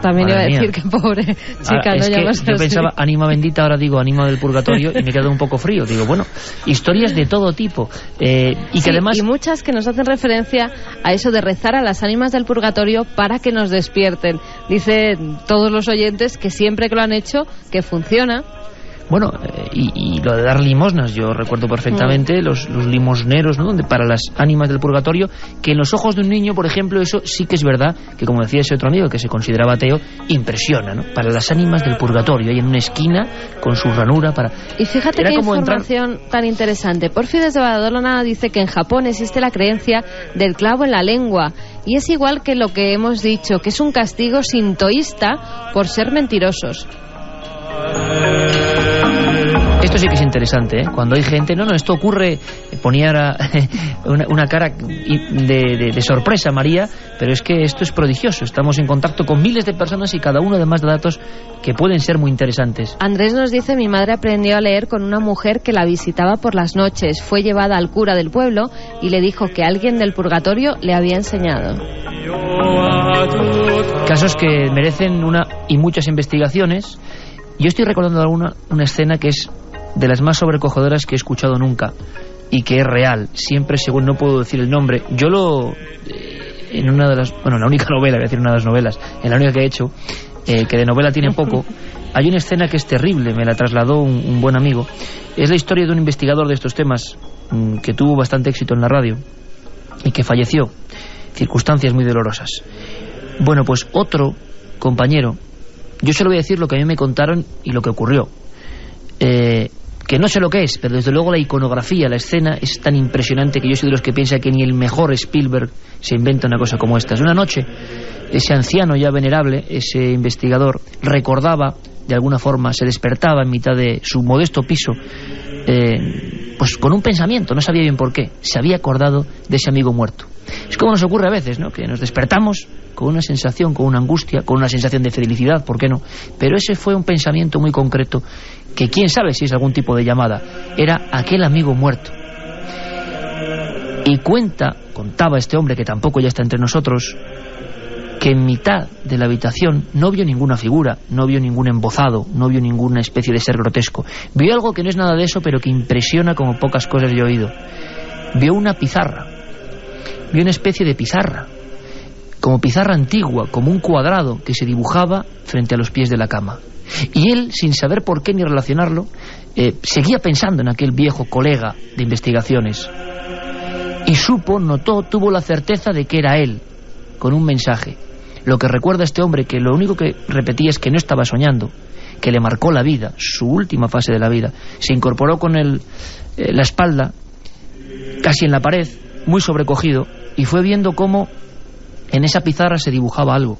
También Madre iba a decir mía. que pobre chica, Es no que llamas yo así. pensaba Ánima bendita, ahora digo Ánima del Purgatorio y me quedo un poco frío. Digo, bueno, historias de todo tipo. Y Sí, que además... y muchas que nos hacen referencia a eso de rezar a las ánimas del purgatorio para que nos despierten. Dicen todos los oyentes que siempre que lo han hecho, que funciona. Bueno, y lo de dar limosnas, yo recuerdo perfectamente los limosneros, ¿no? Para las ánimas del purgatorio, que en los ojos de un niño, por ejemplo, eso sí que es verdad, que como decía ese otro amigo que se consideraba ateo, impresiona, ¿no? Para las ánimas del purgatorio, ahí en una esquina, con su ranura para... Y fíjate Era qué como información tan interesante. Porfi desde Badalona dice que en Japón existe la creencia del clavo en la lengua, y es igual que lo que hemos dicho, que es un castigo sintoísta por ser mentirosos. Esto sí que es interesante, ¿eh? Cuando hay gente... No, esto ocurre... Ponía una cara de sorpresa, María, pero es que esto es prodigioso. Estamos en contacto con miles de personas y cada uno además de datos que pueden ser muy interesantes. Andrés nos dice, mi madre aprendió a leer con una mujer que la visitaba por las noches. Fue llevada al cura del pueblo y le dijo que alguien del purgatorio le había enseñado. Casos que merecen una y muchas investigaciones. Yo estoy recordando una escena que es de las más sobrecogedoras que he escuchado nunca y que es real, siempre según, no puedo decir el nombre, yo en una de las, bueno, la única novela, voy a decir una de las novelas, en la única que he hecho, que de novela tiene poco, hay una escena que es terrible, me la trasladó un buen amigo. Es la historia de un investigador de estos temas que tuvo bastante éxito en la radio y que falleció, circunstancias muy dolorosas. Bueno, pues otro compañero, yo solo voy a decir lo que a mí me contaron y lo que ocurrió, que no sé lo que es, pero desde luego la iconografía, la escena es tan impresionante que yo soy de los que piensa que ni el mejor Spielberg se inventa una cosa como esta. Una noche, ese anciano ya venerable, ese investigador, recordaba, de alguna forma, se despertaba en mitad de su modesto piso, pues con un pensamiento, no sabía bien por qué, se había acordado de ese amigo muerto. Es como nos ocurre a veces, ¿no? Que nos despertamos con una sensación, con una angustia, con una sensación de felicidad, ¿por qué no? Pero ese fue un pensamiento muy concreto, que quién sabe si es algún tipo de llamada. Era aquel amigo muerto. Y contaba este hombre, que tampoco ya está entre nosotros, que en mitad de la habitación no vio ninguna figura, no vio ningún embozado, no vio ninguna especie de ser grotesco. Vio algo que no es nada de eso, pero que impresiona como pocas cosas yo he oído. Vio una pizarra, vio una especie de pizarra, como pizarra antigua, como un cuadrado que se dibujaba frente a los pies de la cama. Y él, sin saber por qué ni relacionarlo, seguía pensando en aquel viejo colega de investigaciones. Y notó, tuvo la certeza de que era él, con un mensaje. Lo que recuerda a este hombre, que lo único que repetía es que no estaba soñando, que le marcó la vida, su última fase de la vida. Se incorporó con la espalda casi en la pared, muy sobrecogido, y fue viendo cómo en esa pizarra se dibujaba algo,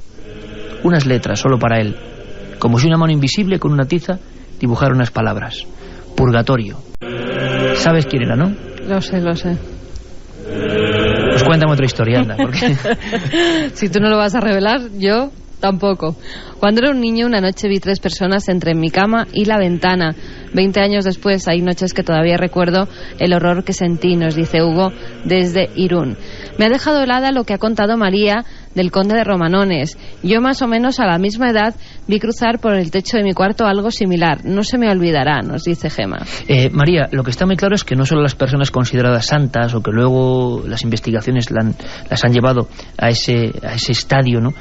unas letras solo para él, como si una mano invisible con una tiza dibujara unas palabras: purgatorio. ¿Sabes quién era, no? Lo sé. Pues cuéntame otra historia, anda, porque... Si tú no lo vas a revelar, yo tampoco. Cuando era un niño, una noche vi 3 personas entre mi cama y la ventana. 20 años después, hay noches que todavía recuerdo el horror que sentí, nos dice Hugo desde Irún. Me ha dejado helada lo que ha contado María del conde de Romanones. Yo más o menos a la misma edad vi cruzar por el techo de mi cuarto algo similar. No se me olvidará, nos dice Gema. María, lo que está muy claro es que no solo las personas consideradas santas o que luego las investigaciones las han llevado a ese estadio, ¿no?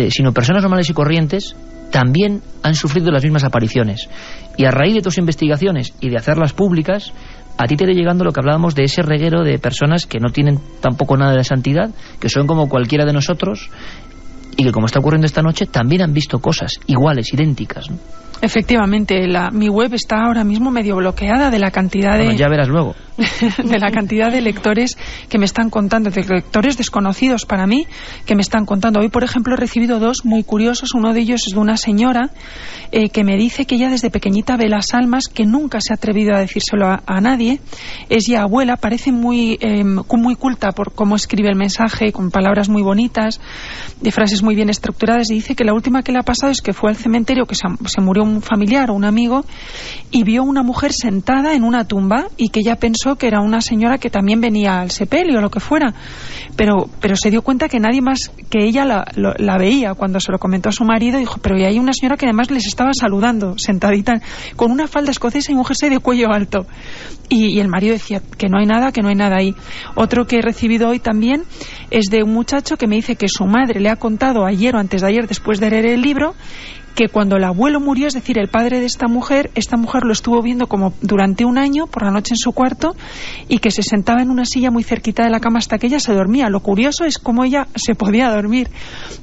Sino personas normales y corrientes también han sufrido las mismas apariciones. Y a raíz de tus investigaciones y de hacerlas públicas, a ti te irá llegando lo que hablábamos de ese reguero de personas que no tienen tampoco nada de santidad, que son como cualquiera de nosotros y que, como está ocurriendo esta noche, también han visto cosas iguales, idénticas, ¿no? Efectivamente, mi web está ahora mismo medio bloqueada de la cantidad de... Bueno, ya verás luego. de la cantidad de lectores que me están contando, de lectores desconocidos para mí, que me están contando. Hoy, por ejemplo, he recibido dos muy curiosos. Uno de ellos es de una señora que me dice que ella desde pequeñita ve las almas, que nunca se ha atrevido a decírselo a nadie. Es ya abuela, parece muy culta por cómo escribe el mensaje, con palabras muy bonitas, de frases muy bien estructuradas, y dice que la última que le ha pasado es que fue al cementerio, que se murió un familiar o un amigo, y vio una mujer sentada en una tumba y que ella pensó que era una señora que también venía al sepelio o lo que fuera, pero se dio cuenta que nadie más que ella la veía. Cuando se lo comentó a su marido, dijo, pero y hay una señora que además les estaba saludando, sentadita, con una falda escocesa y un jersey de cuello alto, y el marido decía que no hay nada ahí. Otro que he recibido hoy también es de un muchacho que me dice que su madre le ha contado ayer o antes de ayer, después de leer el libro, que cuando el abuelo murió, es decir, el padre de esta mujer lo estuvo viendo como durante un año por la noche en su cuarto, y que se sentaba en una silla muy cerquita de la cama hasta que ella se dormía. Lo curioso es cómo ella se podía dormir,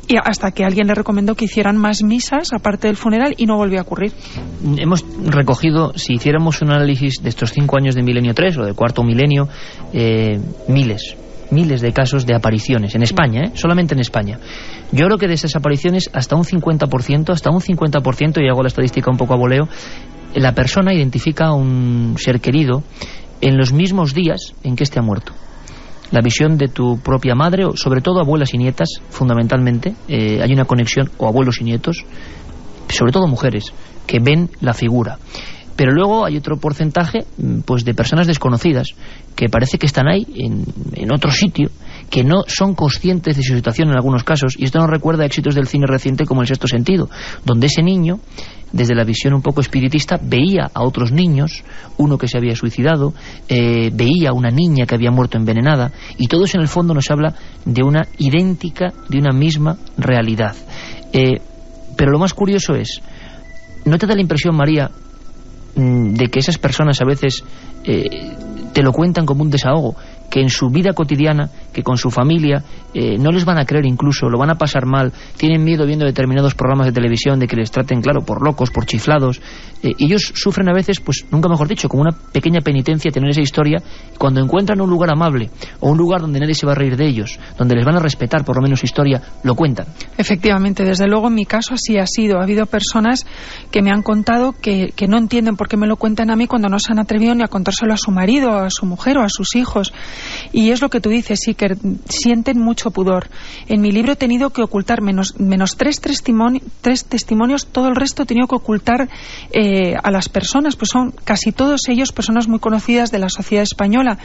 y hasta que alguien le recomendó que hicieran más misas aparte del funeral, y no volvió a ocurrir. Hemos recogido, si hiciéramos un análisis de estos 5 años de Milenio 3 o de cuarto milenio, miles de casos de apariciones en España, solamente en España. Yo creo que de esas apariciones hasta un 50%, y hago la estadística un poco a voleo, la persona identifica a un ser querido en los mismos días en que éste ha muerto. La visión de tu propia madre, o sobre todo abuelas y nietas, fundamentalmente, hay una conexión, o abuelos y nietos, sobre todo mujeres, que ven la figura. Pero luego hay otro porcentaje, pues, de personas desconocidas que parece que están ahí en otro sitio, que no son conscientes de su situación en algunos casos, y esto nos recuerda a éxitos del cine reciente como El sexto sentido, donde ese niño, desde la visión un poco espiritista, veía a otros niños, uno que se había suicidado, veía a una niña que había muerto envenenada, y todo eso en el fondo nos habla de una idéntica, de una misma realidad. Pero lo más curioso es, ¿no te da la impresión, María, de que esas personas a veces te lo cuentan como un desahogo, que en su vida cotidiana, que con su familia, no les van a creer, incluso lo van a pasar mal, tienen miedo viendo determinados programas de televisión de que les traten, claro, por locos, por chiflados, y ellos sufren a veces, pues nunca mejor dicho, como una pequeña penitencia tener esa historia? Cuando encuentran un lugar amable o un lugar donde nadie se va a reír de ellos, donde les van a respetar por lo menos su historia, lo cuentan. Efectivamente, desde luego en mi caso así ha sido. Ha habido personas que me han contado que no entienden por qué me lo cuentan a mí cuando no se han atrevido ni a contárselo a su marido, a su mujer o a sus hijos. Y es lo que tú dices, sí, que sienten mucho pudor. En mi libro he tenido que ocultar menos 3 testimonios, todo el resto he tenido que ocultar a las personas, pues son casi todos ellos personas muy conocidas de la sociedad española.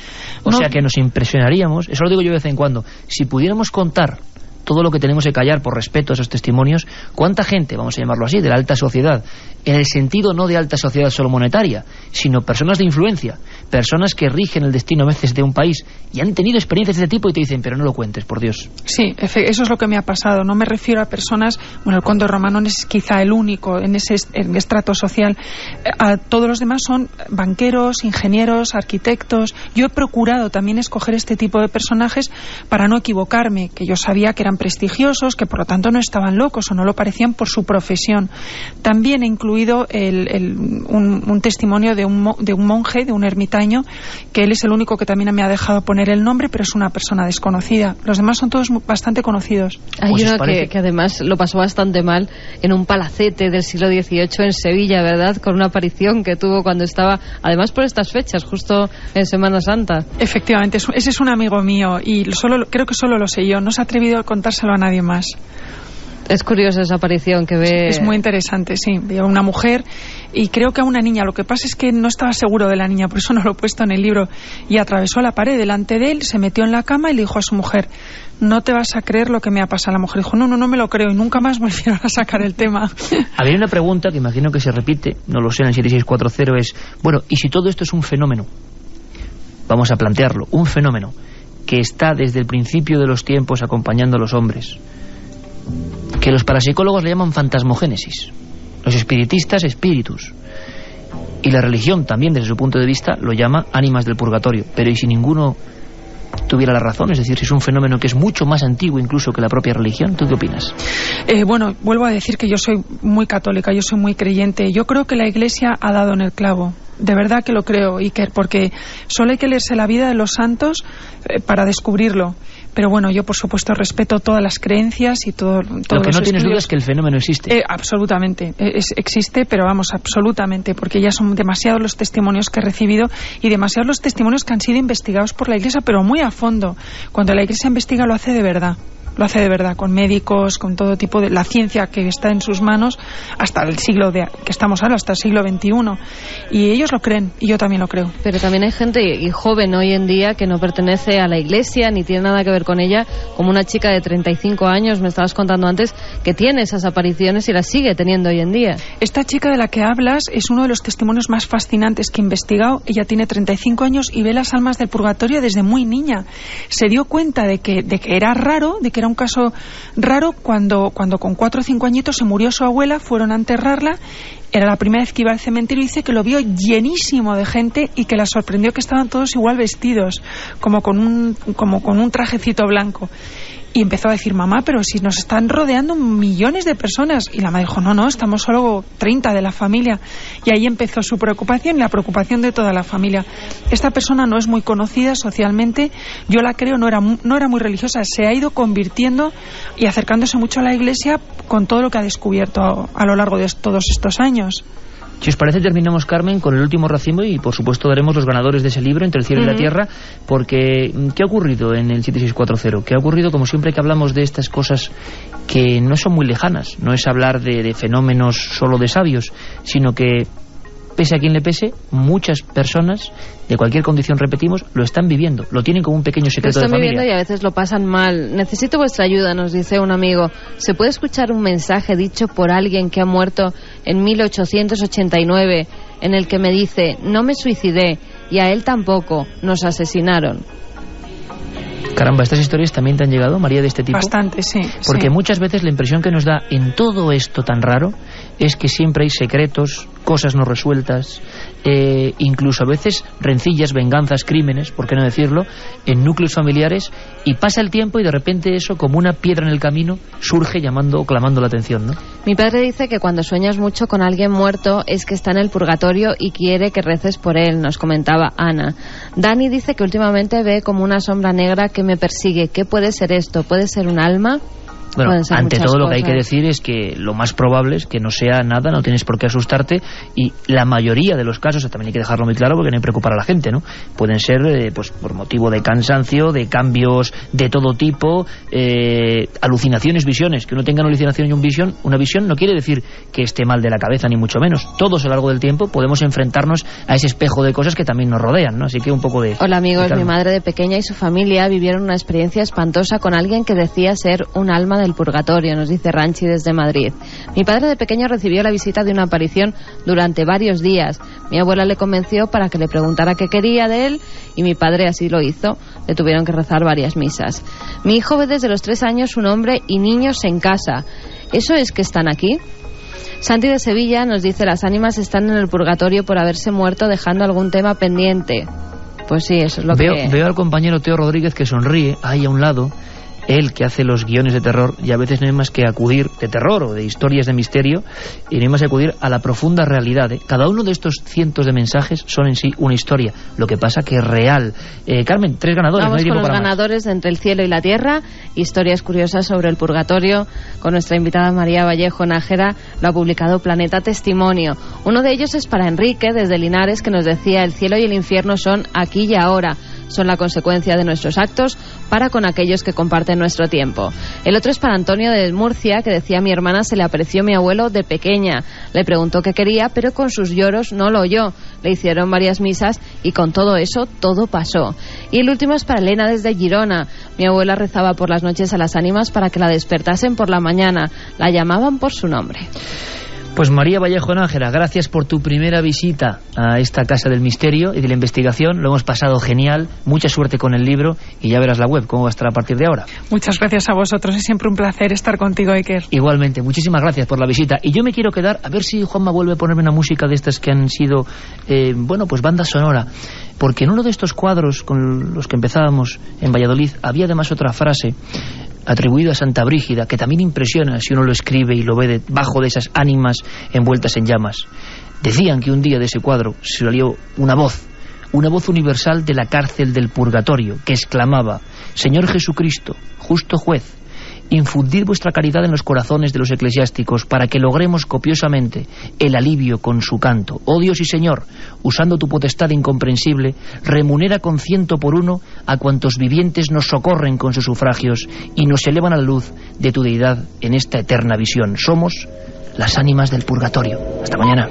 O sea que nos impresionaríamos, eso lo digo yo de vez en cuando, si pudiéramos contar todo lo que tenemos que callar por respeto a esos testimonios, ¿cuánta gente, vamos a llamarlo así, de la alta sociedad, en el sentido no de alta sociedad solo monetaria, sino personas de influencia, personas que rigen el destino a veces de un país y han tenido experiencias de este tipo y te dicen, pero no lo cuentes, por Dios? Sí, eso es lo que me ha pasado. No me refiero a personas, bueno, el conde Romanones es quizá el único en ese estrato social. A todos los demás son banqueros, ingenieros, arquitectos. Yo he procurado también escoger este tipo de personajes para no equivocarme, que yo sabía que eran prestigiosos, que por lo tanto no estaban locos o no lo parecían por su profesión. También he incluido un testimonio de un monje, de un ermitaño, que él es el único que también me ha dejado poner el nombre, pero es una persona desconocida. Los demás son todos bastante conocidos. Hay uno que además lo pasó bastante mal en un palacete del siglo XVIII en Sevilla, ¿verdad? Con una aparición que tuvo cuando estaba, además por estas fechas, justo en Semana Santa. Efectivamente, ese es un amigo mío y creo que solo lo sé yo. No se ha atrevido a contárselo a nadie más. Es curiosa esa aparición que ve. Es muy interesante, sí. Vio a una mujer y creo que a una niña. Lo que pasa es que no estaba seguro de la niña, por eso no lo he puesto en el libro. Y atravesó la pared delante de él, se metió en la cama y le dijo a su mujer: no te vas a creer lo que me ha pasado. La mujer dijo, no me lo creo, y nunca más volvieron a sacar el tema. Había una pregunta que imagino que se repite, no lo sé, en el 7640, es, bueno, ¿y si todo esto es un fenómeno? Vamos a plantearlo, un fenómeno que está desde el principio de los tiempos acompañando a los hombres, que los parapsicólogos le llaman fantasmogénesis, los espiritistas espíritus, y la religión también desde su punto de vista lo llama ánimas del purgatorio. Pero ¿y si ninguno tuviera la razón? Es decir, si es un fenómeno que es mucho más antiguo incluso que la propia religión, ¿tú qué opinas? Bueno, vuelvo a decir que yo soy muy católica, yo soy muy creyente. Yo creo que la Iglesia ha dado en el clavo. De verdad que lo creo, Iker, porque solo hay que leerse la vida de los santos para descubrirlo. Pero bueno, yo por supuesto respeto todas las creencias y todo. Lo que no tienes duda es que el fenómeno existe. Absolutamente, existe, pero vamos, absolutamente, porque ya son demasiados los testimonios que he recibido y demasiados los testimonios que han sido investigados por la Iglesia, pero muy a fondo. Cuando la Iglesia investiga lo hace de verdad. Lo hace de verdad, con médicos, con todo tipo de... La ciencia que está en sus manos hasta el siglo que estamos ahora, hasta el siglo XXI. Y ellos lo creen, y yo también lo creo. Pero también hay gente y joven hoy en día que no pertenece a la Iglesia, ni tiene nada que ver con ella, como una chica de 35 años, me estabas contando antes, que tiene esas apariciones y las sigue teniendo hoy en día. Esta chica de la que hablas es uno de los testimonios más fascinantes que he investigado. Ella tiene 35 años y ve las almas del purgatorio desde muy niña. Se dio cuenta de que era raro, de que era un caso raro cuando con 4 o 5 añitos se murió su abuela, fueron a enterrarla, era la primera vez que iba al cementerio, y dice que lo vio llenísimo de gente y que la sorprendió que estaban todos igual vestidos, como con un trajecito blanco. Y empezó a decir, mamá, pero si nos están rodeando millones de personas. Y la madre dijo, no, estamos solo 30 de la familia. Y ahí empezó su preocupación y la preocupación de toda la familia. Esta persona no es muy conocida socialmente, yo la creo, no era muy religiosa, se ha ido convirtiendo y acercándose mucho a la Iglesia con todo lo que ha descubierto a lo largo de todos estos años. Si os parece, terminamos, Carmen, con el último racimo y por supuesto daremos los ganadores de ese libro, Entre el cielo y la tierra, porque ¿qué ha ocurrido en el 7640? ¿Qué ha ocurrido, como siempre que hablamos de estas cosas que no son muy lejanas? No es hablar de fenómenos solo de sabios, sino que, pese a quien le pese, muchas personas de cualquier condición, repetimos, lo están viviendo, lo tienen como un pequeño secreto de familia. Lo están viviendo y a veces lo pasan mal. Necesito vuestra ayuda, nos dice un amigo. ¿Se puede escuchar un mensaje dicho por alguien que ha muerto en 1889 en el que me dice, no me suicidé y a él tampoco, nos asesinaron? Caramba, ¿estas historias también te han llegado, María, de este tipo? Bastante, sí. Porque muchas veces la impresión que nos da en todo esto tan raro es que siempre hay secretos, cosas no resueltas, incluso a veces rencillas, venganzas, crímenes, por qué no decirlo, en núcleos familiares, y pasa el tiempo y de repente eso, como una piedra en el camino, surge llamando o clamando la atención, ¿no? Mi padre dice que cuando sueñas mucho con alguien muerto es que está en el purgatorio y quiere que reces por él, nos comentaba Ana. Dani dice que últimamente ve como una sombra negra que me persigue. ¿Qué puede ser esto? ¿Puede ser un alma? Bueno, ante todo lo que hay que decir es que lo más probable es que no sea nada, no tienes por qué asustarte, y la mayoría de los casos, también hay que dejarlo muy claro porque no hay que preocupar a la gente, ¿no? Pueden ser pues por motivo de cansancio, de cambios de todo tipo, alucinaciones, visiones. Que uno tenga una alucinación y una visión no quiere decir que esté mal de la cabeza, ni mucho menos. Todos a lo largo del tiempo podemos enfrentarnos a ese espejo de cosas que también nos rodean, ¿no? Así que un poco de... Hola amigos, mi madre de pequeña y su familia vivieron una experiencia espantosa con alguien que decía ser un alma del purgatorio, nos dice Ranchi desde Madrid. Mi padre de pequeño recibió la visita de una aparición durante varios días. Mi abuela le convenció para que le preguntara qué quería de él y mi padre así lo hizo. Le tuvieron que rezar varias misas. Mi hijo ve desde los 3 años un hombre y niños en casa. ¿Eso es que están aquí? Santi de Sevilla nos dice, las ánimas están en el purgatorio por haberse muerto dejando algún tema pendiente. Pues sí, eso es lo que... Veo al compañero Teo Rodríguez que sonríe ahí a un lado. Él, que hace los guiones de terror, y a veces no hay más que acudir, de terror o de historias de misterio, y no hay más que acudir a la profunda realidad, ¿eh? Cada uno de estos cientos de mensajes son en sí una historia, lo que pasa que es real. Carmen, 3 ganadores. Vamos no hay con los para ganadores de Entre el cielo y la tierra, historias curiosas sobre el purgatorio, con nuestra invitada María Vallejo Nájera. Lo ha publicado Planeta Testimonio. Uno de ellos es para Enrique, desde Linares, que nos decía, el cielo y el infierno son aquí y ahora. Son la consecuencia de nuestros actos para con aquellos que comparten nuestro tiempo. El otro es para Antonio de Murcia, que decía, a mi hermana se le apareció mi abuelo de pequeña. Le preguntó qué quería, pero con sus lloros no lo oyó. le hicieron varias misas y con todo eso todo pasó. Y el último es para Elena desde Girona. Mi abuela rezaba por las noches a las ánimas para que la despertasen por la mañana. La llamaban por su nombre. Pues María Vallejo Nájera, gracias por tu primera visita a esta Casa del Misterio y de la Investigación. Lo hemos pasado genial, mucha suerte con el libro y ya verás la web, cómo va a estar a partir de ahora. Muchas gracias a vosotros, es siempre un placer estar contigo, Iker. Igualmente, muchísimas gracias por la visita. Y yo me quiero quedar, a ver si Juanma vuelve a ponerme una música de estas que han sido, pues banda sonora. Porque en uno de estos cuadros con los que empezábamos en Valladolid había además otra frase atribuido a Santa Brígida, que también impresiona si uno lo escribe y lo ve debajo de esas ánimas envueltas en llamas. Decían que un día de ese cuadro salió una voz universal de la cárcel del purgatorio, que exclamaba: Señor Jesucristo, justo juez, infundid vuestra caridad en los corazones de los eclesiásticos para que logremos copiosamente el alivio con su canto. Oh Dios y Señor, usando tu potestad incomprensible, remunera con 100 por 1 a cuantos vivientes nos socorren con sus sufragios y nos elevan a la luz de tu deidad en esta eterna visión. Somos las ánimas del purgatorio. Hasta mañana.